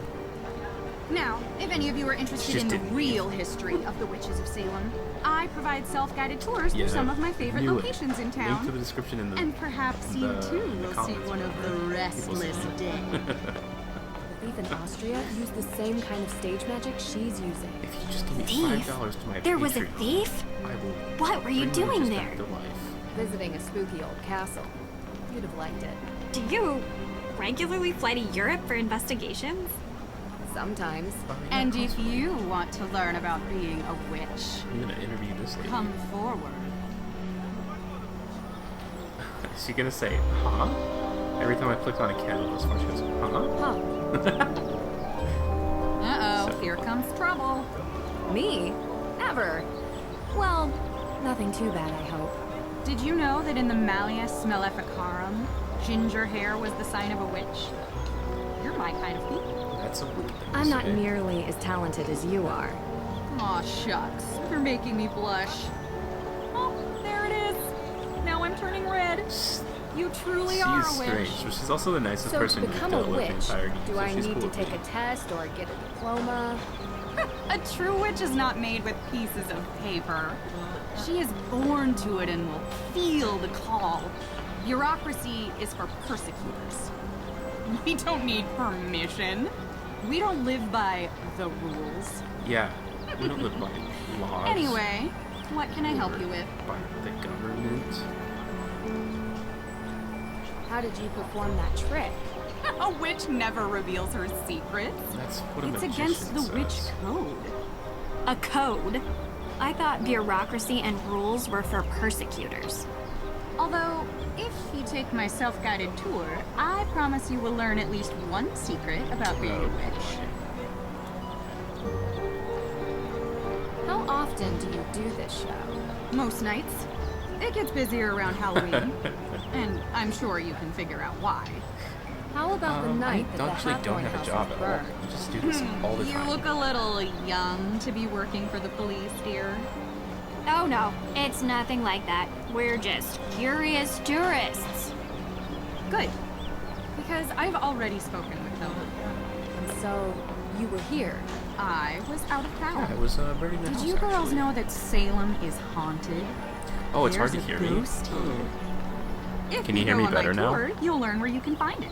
Now, if any of you are interested Just in the didn't. real history of the witches of Salem, I provide self-guided tours Yeah, through some of my favorite knew it. locations in Link to town. the description in the. And perhaps you the- too in the will see comments. one of the restless dead. The thief in Austria used the same kind of stage magic she's using. If you just give me Thief? $5 to my There was a Patreon, thief? I will. What were you bring doing witches there? back to life. Visiting a spooky old castle. You'd have liked it. Do you regularly fly to Europe for investigations? Sometimes. And if you want to learn about being a witch, I'm gonna interview this lady. come forward. Is she gonna say, huh? Every time I click on a candle this far, she goes, huh? Huh. Uh-oh, So- here comes trouble. Me? Never. Well, nothing too bad, I hope. Did you know that in the Malleus Maleficarum, ginger hair was the sign of a witch? You're my kind of people. That's a weird thing to I'm not say. nearly as talented as you are. Aw, shucks. You're making me blush. Oh, there it is. Now I'm turning red. You truly are a She's witch. strange, but she's also the nicest So to person we've become a dealt with the witch, entire game. do so I she's need cool to with take me. a test or get a diploma? A true witch is not made with pieces of paper. She is born to it and will feel the call. Bureaucracy is for persecutors. We don't need permission. We don't live by the rules. Yeah, we don't live by laws. Anyway, what can I help you with? By the government. How did you perform that trick? A witch never reveals her secrets. That's what a It's magician against the witch says. code. A code? I thought bureaucracy and rules were for persecutors. Although, if you take my self-guided tour, I promise you will learn at least one secret about being a witch. How often do you do this show? Most nights. It gets busier around Halloween. And I'm sure you can figure out why. How about the night I that the actually don't Hawthorne have a house job was at all. burned? I just do this all the You time. look a little young to be working for the police, dear. Oh no, it's nothing like that. We're just curious tourists. Good. Because I've already spoken with them. And so, you were here. I was out of town. Yeah, I was burning the Did house, you girls actually. know that Salem is haunted? Oh, it's hard to There's hear a me. ghost here. If Can you hear go me on my better now? tour, you'll learn where you can find it.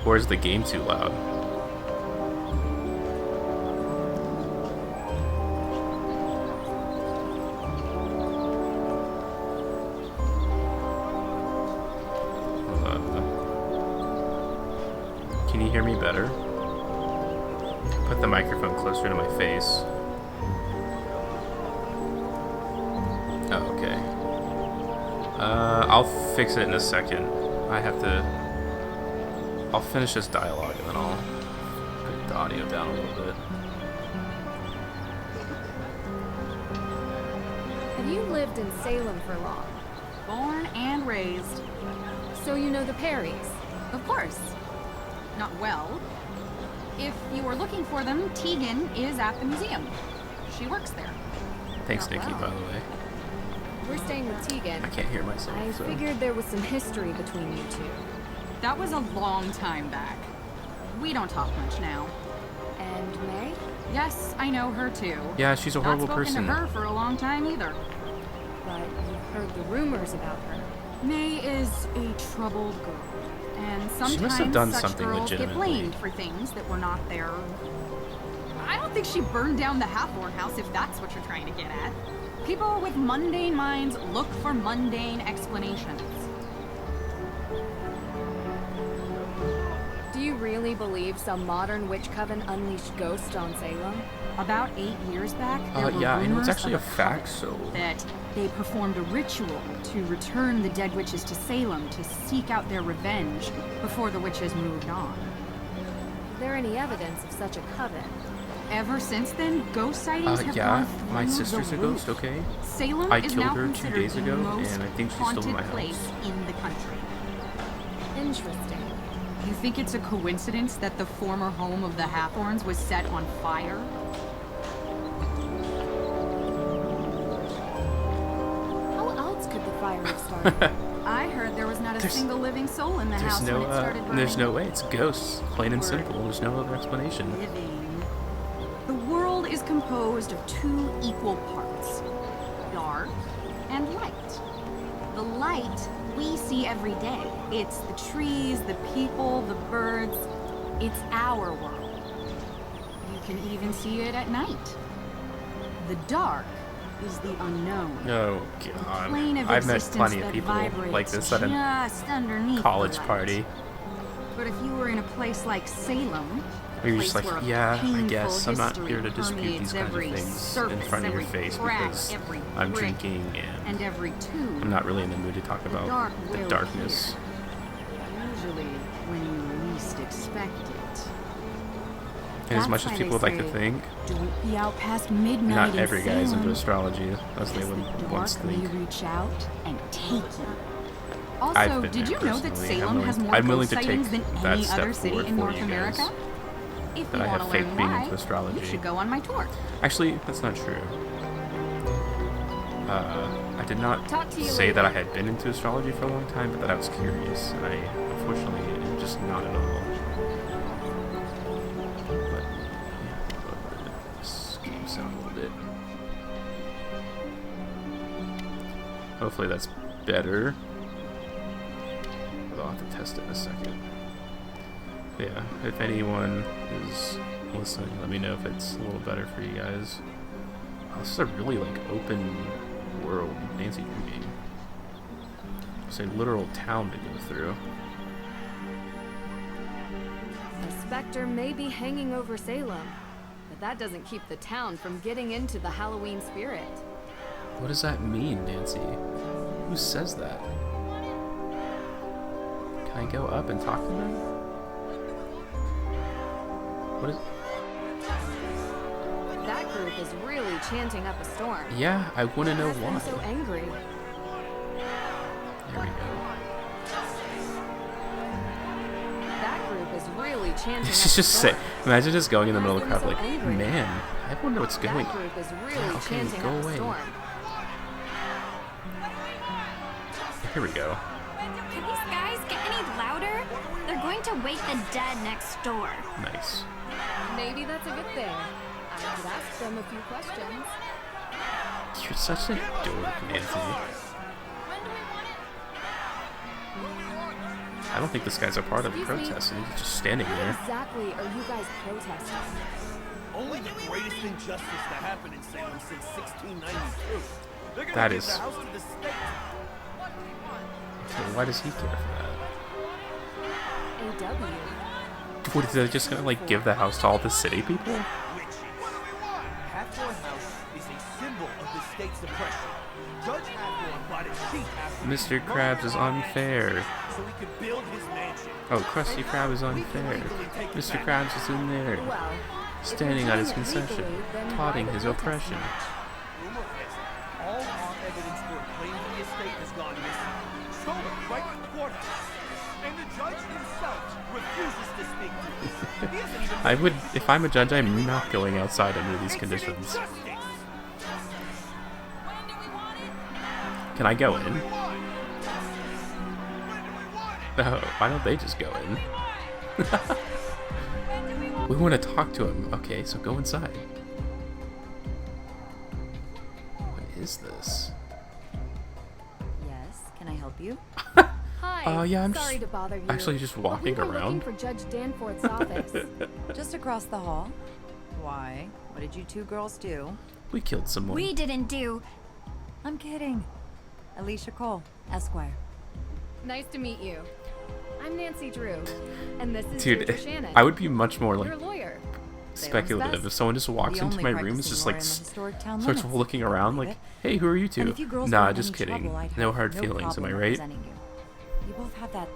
Or is the game too loud? Can you hear me better? Put the microphone closer to my face. Oh, okay. I'll fix it in a second. I have to I'll finish this dialogue and then I'll put the audio down a little bit. Have you lived in Salem for long? Born and raised. So you know the Perrys? Of course. Not well. If you were looking for them, Tegan is at the museum. She works there. Thanks, Not Nikki, well. by the way. We're staying with Tegan. I can't hear myself. I so. figured there was some history between you two. That was a long time back. We don't talk much now. And May? Yes, I know her too. Yeah, she's a horrible Not spoken person. to her for a long time either. But you've heard the rumors about her. May is a troubled girl. And sometimes She must have done such something girls get legitimately. blamed for things that were not their... I don't think she burned down the Hathorn house if that's what you're trying to get at. People with mundane minds look for mundane explanations. Do you really believe some modern witch coven unleashed ghosts on Salem? About 8 years back, there were Yeah, you know, it's rumors actually a of fact, so... that they performed a ritual to return the dead witches to Salem to seek out their revenge before the witches moved on. Is there any evidence of such a coven? Ever since then, ghost sightings have yeah, gone through my sister's the a roof. ghost, okay? Salem I is killed now her 2 considered days the ago, most and I think she's still in haunted my place house. in the country. Interesting. You think it's a coincidence that the former home of the Hathorns was set on fire? How else could the fire have started? I heard there was not a single living soul in the house There's when it started burning. there's no way. It's ghosts, plain and Word. simple. There's no other explanation. Living. The world is composed of 2 equal parts, dark and light. The light we see every day. It's the trees, the people, the birds. It's our world. You can even see it at night. The dark is the unknown. Oh The god. plane of I've met existence plenty of that people vibrates like this at a just underneath college the light. party. But if you were in a place like Salem, Where you're place just where like, a yeah, I painful guess I'm not here to history dispute these permeates kinds of every things in surface, front of your every face crack, because every I'm brick, drinking and every tube. I'm not really in the mood to talk about dark the will darkness. appear. Usually when you least expect it. And as That's much as why people would they like to say, think, don't be out past midnight not in every guy is into Salem, astrology, as they because would the once dark may think. reach out and take you. I've Also, been did there you know that personally. Salem has more I'm willing ghost to sightings take than that any step other city forward in for North you America? guys. If That you I want have to faith learn being why, into astrology. you should go on my tour. Actually, that's not true. I did not Talk to you say that I later. had been into astrology for a long time, but that I was curious, and I unfortunately am just not at all. But yeah, this game sound a little bit. Hopefully that's better. I'll have to test it in a second. But yeah, if anyone is listening, let me know if it's a little better for you guys. Oh, this is a really like open world Nancy Drew game. It's a literal town to go through. A specter may be hanging over Salem, but that doesn't keep the town from getting into the Halloween spirit. What does that mean, Nancy? Who says that? Can I go up and talk to them? What is... That group is really chanting up a storm. Yeah, I want to know Why why. are they so angry? There we go. That group is really chanting up She's a just storm. say, imagine just going in the Why middle are of the crowd they like, so angry? man, I wonder what's going. That group is really Yeah, okay, chanting go up away. a storm. Here we go. Could these guys get any louder? They're going to wake the dead next door. Nice. Maybe that's a good thing. I could ask them a few questions. You're such a dork, Nancy. I don't think this guy's a part of the Excuse me. protest. He's just standing What there. exactly are you guys protesting? Only the greatest injustice to happen in Salem since 1692. They're gonna That give is- the house to the state. So why does he care for AW. that? What is they just gonna like give the house to all the city people? Witches. Hathorn House is a symbol of the state suppression. Judge Hathorne bought a sheet after Mr. Krabs is unfair. so he could build his mansion. Oh, Krusty Krab is unfair. Mr. Krabs is in there, Well, standing at his concession, taunting his oppression. Rumor has it, all our evidence for a claim to the estate has gone missing. Stolen right from the courthouse. And the judge himself refuses to speak to us. He hasn't even I would, if I'm a judge, I'm not going outside under these conditions. Can I go in? Oh, why don't they just go in? We want to talk to him. Okay, so go inside. What is this? Yes, can I help you? Hi. Yeah, I'm sorry just to bother you. actually just walking but we were around. looking for Judge Danforth's office. Just across the hall. Why? What did you two girls do? We killed someone. We didn't do. I'm kidding. Alicia Cole, Esquire. Nice to meet you. I'm Nancy Drew, and this is Dude, Deirdre Shannon. I would be much more You're like a lawyer. speculative if someone just walks The into only my room, is practicing just lawyer like in the historic town starts limits. looking around Believe like, it. hey, who are you And two? if you girls Nah, were in just any kidding. trouble, I'd No have hard no feelings, am I problem right? representing You. You both have that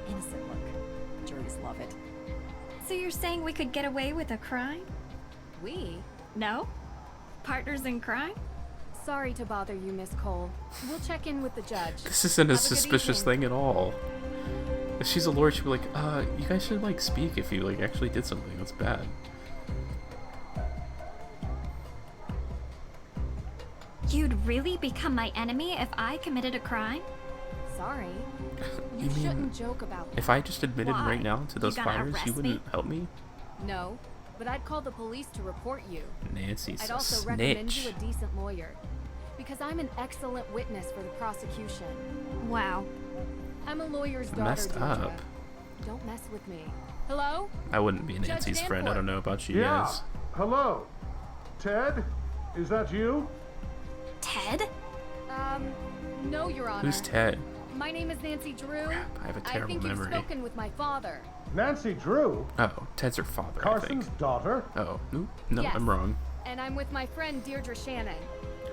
innocent look. Juries love it. So you're saying we could get away with a crime? We? No? Partners in crime? Sorry to bother you, Miss Cole. We'll check in with the judge. This isn't a Have a good suspicious evening. thing at all. If she's a lawyer, she'd be like, you guys should like speak if you like actually did something that's bad. You'd really become my enemy if I committed a crime? Sorry. You You mean, shouldn't joke about that. if I just admitted Why? right now to those You gonna fires, you arrest wouldn't me? help me? No, but I'd call the police to report you. Nancy's I'd a also recommend snitch. you a decent lawyer. Because I'm an excellent witness for the prosecution. Wow. I'm a lawyer's daughter, Messed Deirdre. up. Don't mess with me. Hello? I wouldn't be Judge Nancy's friend. I Danforth. don't know about you Yeah. guys. Hello. Ted? Is that you? Ted? No, Your Honor. Who's Ted? My name is Nancy Drew. I have a I terrible think you've memory. spoken with my father. Nancy Drew? Oh, Ted's her father, I Carson's think. daughter? Oh, no, Yes. I'm wrong. And I'm with my friend Deirdre Shannon.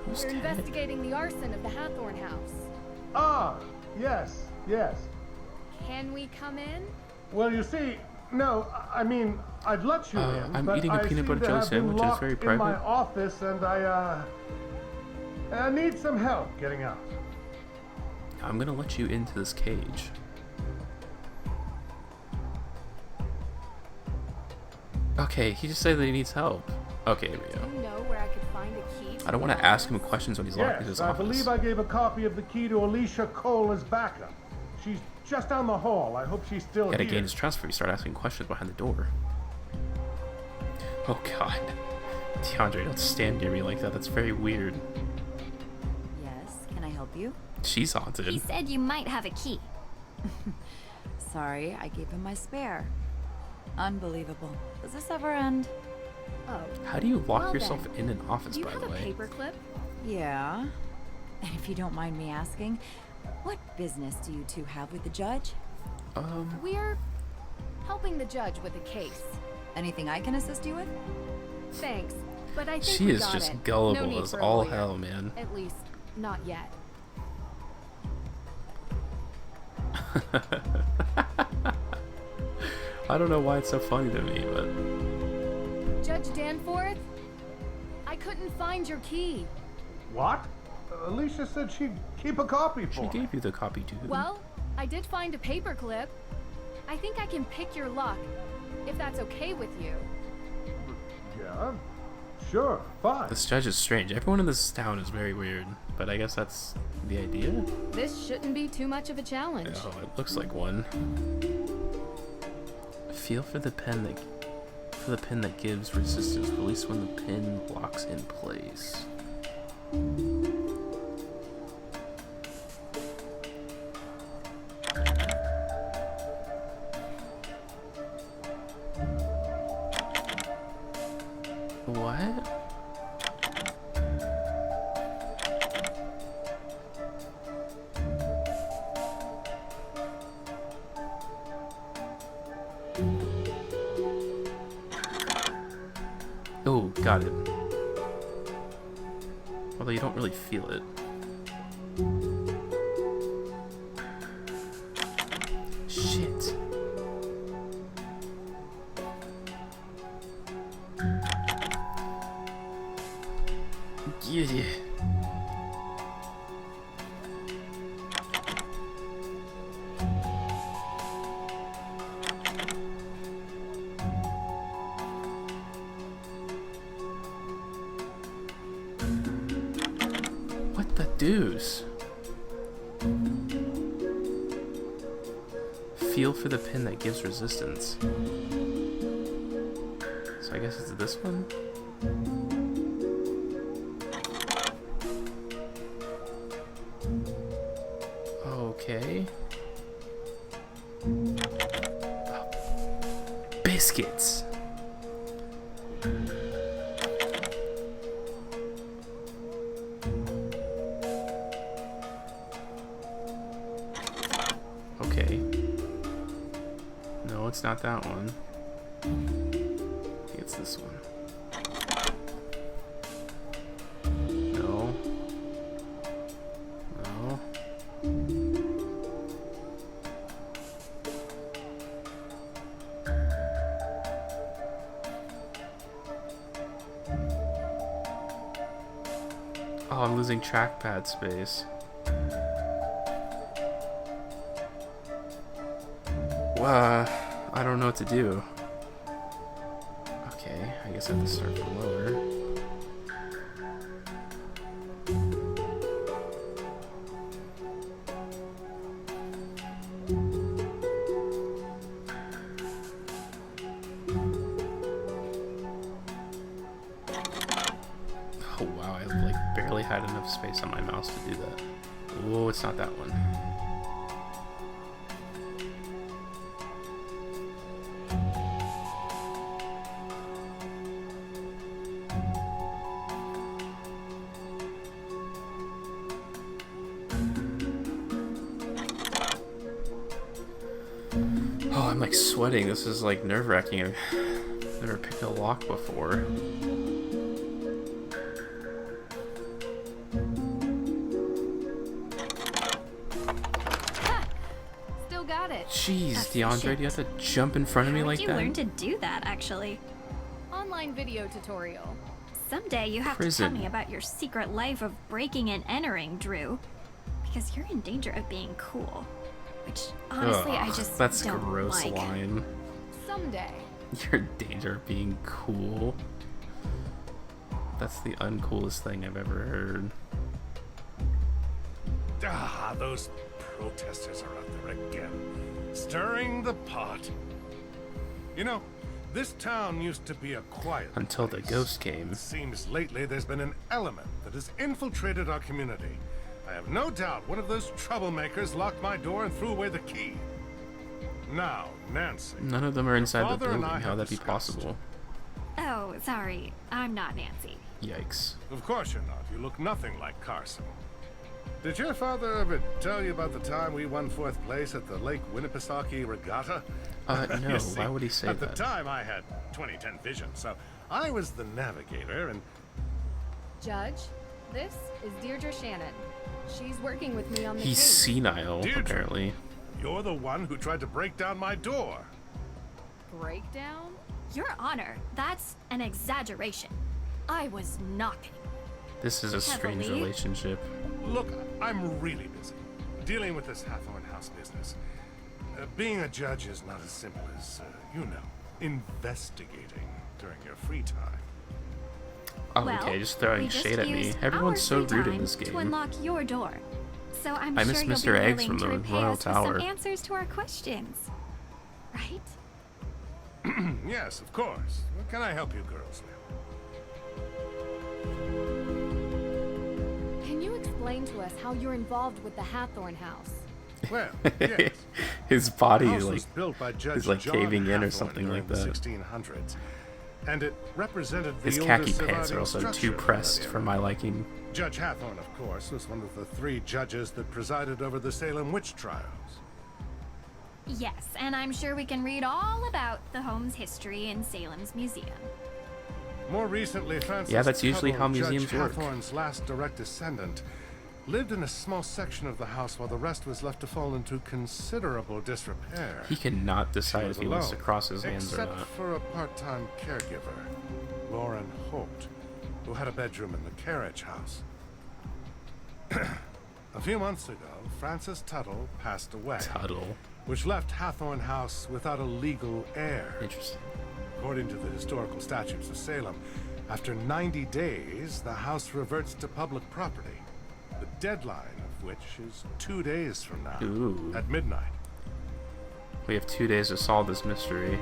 Who's We're Ted? investigating the arson of the Hathorne house. Ah, yes, yes. Can we come in? Well, you see, no, I mean, I'd let you in, I'm but eating a I peanut seem butter to jelly have been sandwich and it's very locked in my private. office, and I need some help getting out. I'm gonna let you into this cage. Okay, he just said that he needs help. Okay, here we Do go. you know where I could find a key? I don't want to ask him questions when he's locked in his Yes, I office. believe I gave a copy of the key to Alicia Cole as backup. She's just down the hall. I hope she's still Gotta here. gain his trust before you start asking questions behind the door. Oh god. DeAndre, don't stand near me like that. That's very weird. Yes, can I help you? She's haunted. He said you might have a key. Sorry, I gave him my spare. Unbelievable. Does this ever end? Oh. How do you lock Well yourself then, in an office, Do you by have the a way? paperclip? Yeah. And if you don't mind me asking, what business do you two have with the judge? We're helping the judge with a case. Anything I can assist you with? Thanks, but I think She we is got just it. gullible No need as for a all lawyer. hell, man. At least, not yet. I don't know why it's so funny to me, but Judge Danforth? I couldn't find your key. What? Alicia said she'd keep a copy she for me. gave you the copy too. Well, I did find a paperclip. I think I can pick your lock, if that's okay with you. Yeah, sure, fine. This judge is strange. Everyone in this town is very weird, but I guess that's the idea. This shouldn't be too much of a challenge. Oh, it looks like one. Feel for the pin that gives resistance. Release when the pin locks in place. What? Oh, got it. Well, Although you don't really feel it. Shit. Yeah. What the deuce? Feel for the pin that gives resistance. So I guess it's this one? Okay. Oh. Biscuits. Okay. No, it's not that one. I think it's this one. No. No. Oh, I'm losing trackpad space. I don't know what to do. Okay, I guess I have to start from lower. Oh wow, I like barely had enough space on my mouse to do that. Oh, it's not that one. Oh, I'm like sweating. This is like nerve-wracking. I've never picked a lock before. Still got it. Jeez, That's DeAndre, shit. do you have to jump in front of me How like did you that? learn to do that, actually? Online video tutorial. Someday you have to Prison. tell me about your secret life of breaking and entering, Drew. Because you're in danger of being cool. Which, honestly, I Ugh, just that's a don't gross like. line. Someday. You're in danger of being cool. That's the uncoolest thing I've ever heard. Ah, those protesters are out there again, stirring the pot. You know, this town used to be a quiet Until the ghost came. It seems lately there's been an element that has infiltrated our community. I have no doubt one of those troublemakers locked my door and threw away the key. Now, Nancy. None of them are inside the father and building. I How have would that be discussed. possible? Oh, sorry. I'm not Nancy. Yikes. Of course you're not. You look nothing like Carson. Did your father ever tell you about the time we won 4th place at the Lake Winnipesaukee Regatta? No, You see, why would he say at that? the time, I had 20/10 vision, so I was the navigator, and Judge, this is Deirdre Shannon. She's working with me on the He's case. senile, Deirdre. apparently. you're the one who tried to break down my door. Breakdown? Your Honor, that's an exaggeration. I was knocking. This is a strange Heavily. relationship. Look, I'm really busy dealing with this Hathorne House business. Being a judge is not as simple as, investigating during your free time. Oh, Well, okay, just throwing we just shade at me. used Everyone's so our free rude in time this to game. unlock your door. So I'm I sure miss you'll Mr. be Eggs willing from to the repay Royal us with Tower. some answers to our questions. Right? Yes, of course. What can I help you girls with? Can you explain to us how you're involved with the Hathorne House? Well, yes. His The body house like was built by Judge is like John caving in or Hathorne something during like the that. 1600s, and it represented the His oldest khaki pants are surviving also structure too of that pressed era. for my liking. Judge Hathorne, of course, was one of the 3 judges that presided over the Salem witch trials. Yes, and I'm sure we can read all about the home's history in Salem's museum. More recently, Francis Yeah, that's usually Tuttle, how museums Judge work. Hathorne's last direct descendant, lived in a small section of the house while the rest was left to fall into considerable disrepair. He cannot decide She if was he wants to alone, cross his hands or except not. for a part-time caregiver, Lauren Holt, who had a bedroom in the carriage house. A few months ago, Francis Tuttle passed away. Tuttle. Which left Hathorne House without a legal heir. Interesting. According to the historical statutes of Salem, after 90 days, the house reverts to public property. The deadline of which is 2 days from now, Ooh. at midnight. We have 2 days to solve this mystery.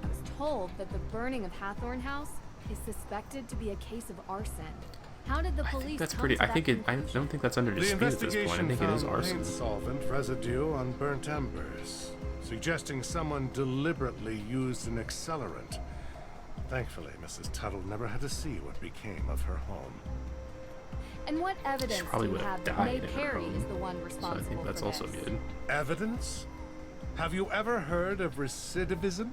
I was told that the burning of Hathorne House is suspected to be a case of arson. How did the police That's come pretty. to I that think it. I conclusion? don't think that's under The dispute at this point. I investigation think it is found arson. paint solvent residue on burnt embers, suggesting someone deliberately used an accelerant. Thankfully, Mrs. Tuttle never had to see what became of her home. And what evidence probably do you would have have that died May in her Carey home. is the one So I responsible think that's for also this? good. Evidence? Have you ever heard of recidivism?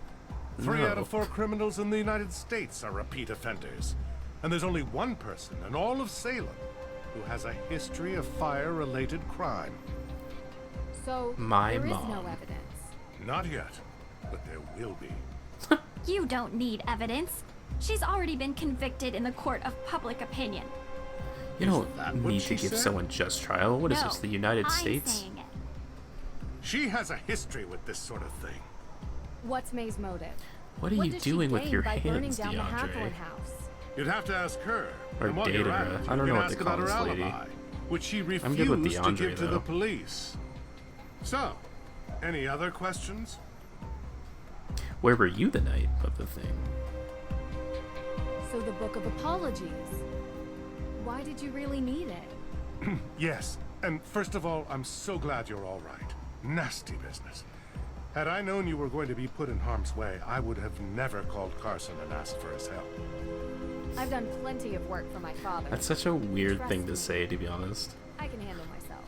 3 out No. of 4 criminals in the United States are repeat offenders. And there's only one person in all of Salem who has a history of fire-related crime. So My there is mom. no evidence. Not yet, but there will be. You don't need evidence. She's already been convicted in the court of public opinion. You don't that what need to she give said? someone just trial. What is No, this, the United I'm States? saying it. She has a history with this sort of thing. What's May's motive? What are What you does she doing with gain your by burning hands, down the Hathorne DeAndre? house? You'd have to ask her. Or And while data you're at her. it, I don't you know can what ask they call about this her lady. alibi, which she I'm refused good with to DeAndre, give to the though. police. So, any other questions? Where were you the night of the thing? So the Book of Apologies. Why did you really need it? Yes, and first of all, I'm so glad you're all right. Nasty business. Had I known you were going to be put in harm's way, I would have never called Carson and asked for his help. I've done plenty of work for my father. That's such a weird Trust thing to me. say, to be honest. I can handle myself.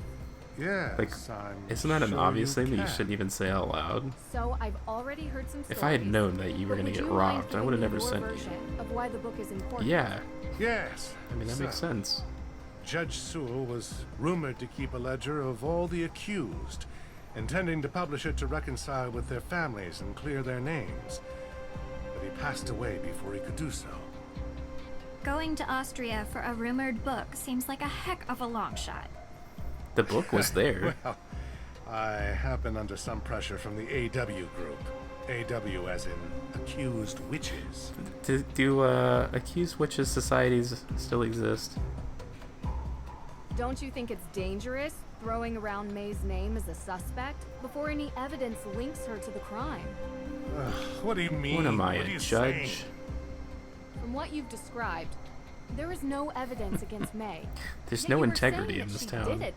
Yes, Like, I'm isn't that an sure obvious you thing that you can. shouldn't even say out loud? So I've already heard some stories. If I had known that you were but gonna would get you mind robbed, I giving would have me never your sent you. version of why the book is important. Yeah, Yes. I mean, that makes So, sense. Judge Sewell was rumored to keep a ledger of all the accused, intending to publish it to reconcile with their families and clear their names. But he passed away before he could do so. Going to Austria for a rumored book seems like a heck of a long shot. The book was there. Well, I have been under some pressure from the AW group. AW as in accused witches. Do accused witches societies still exist? Don't you think it's dangerous throwing around May's name as a suspect before any evidence links her to the crime? What do you mean? What am I, What are a you judge? saying? From what you've described, there is no evidence against May. There's Yet no you were integrity saying in that this she town. Did it.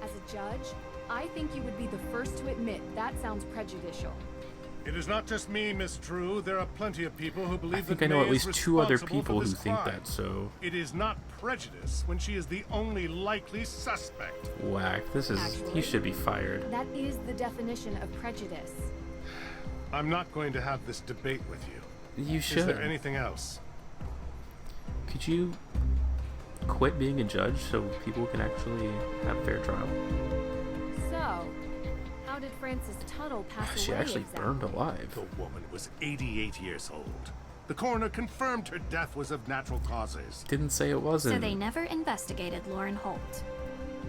As a judge, I think you would be the first to admit that sounds prejudicial. It is not just me, Miss True. There are plenty of people who believe I think that I know May at least is 2 other responsible people for who this think crime. that, so It is not prejudice when she is the only likely suspect. whack. This is. Actually, He should be fired. That is the definition of prejudice. I'm not going to have this debate with you. You Is should. there anything else? Could you quit being a judge so people can actually have a fair trial? So, how did Frances Tuttle pass She away actually exactly? burned alive. The woman was 88 years old. The coroner confirmed her death was of natural causes. Didn't say it wasn't. So they never investigated Lauren Holt.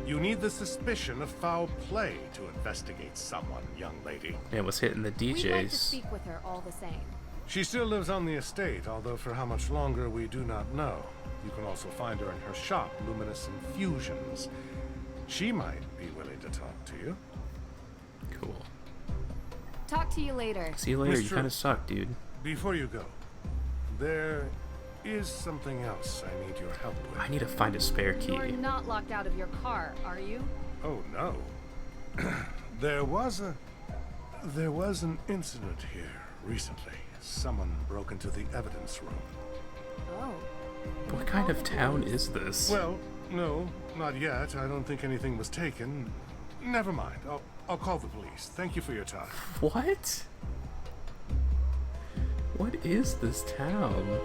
You need the suspicion of foul play to investigate someone, young lady. Man was hitting the We'd like to DJs. speak with her all the same. She still lives on the estate, although for how much longer we do not know. You can also find her in her shop, Luminous Infusions. She might be willing to talk to you. Cool. Talk to you later. See you later. You Mr. kind of suck, dude. Before you go, there is something else I need your help with. I need to find a spare key. You're not locked out of your car, are you? Oh, no. There was an incident here recently. Someone broke into the evidence room. Oh. What kind of town is this? Well, no, not yet. I don't think anything was taken. Never mind. I'll call the police. Thank you for your time. What? What is this town?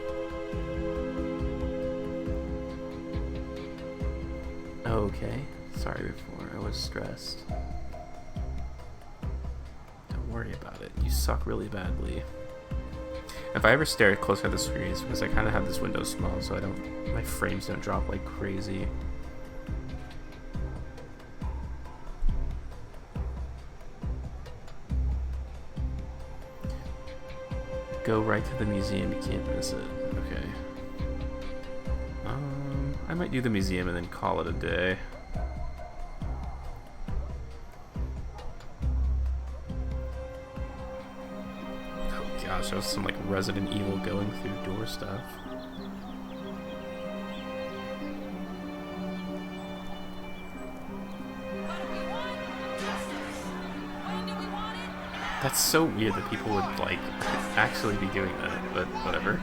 Okay. Sorry before I was stressed. Don't worry about it. You suck really badly. If I ever stare close at the screen, it's because I kind of have this window small, so my frames don't drop like crazy. Go right to the museum, you can't miss it. Okay. I might do the museum and then call it a day. Oh gosh, that was some like Resident Evil going through door stuff. That's so weird that people would like actually be doing that, but whatever.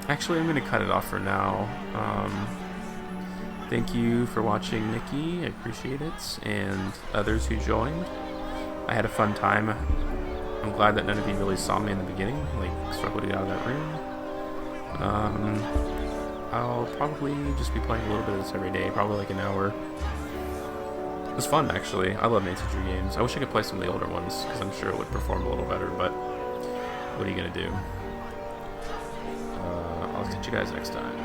Actually, I'm gonna cut it off for now. Thank you for watching, Nikki. I appreciate it, and others who joined. I had a fun time. I'm glad that none of you really saw me in the beginning, like struggled to get out of that room. I'll probably just be playing a little bit of this every day, probably like an hour. It was fun, actually. I love Nancy Drew games. I wish I could play some of the older ones, because I'm sure it would perform a little better, but what are you going to do? I'll catch you guys next time.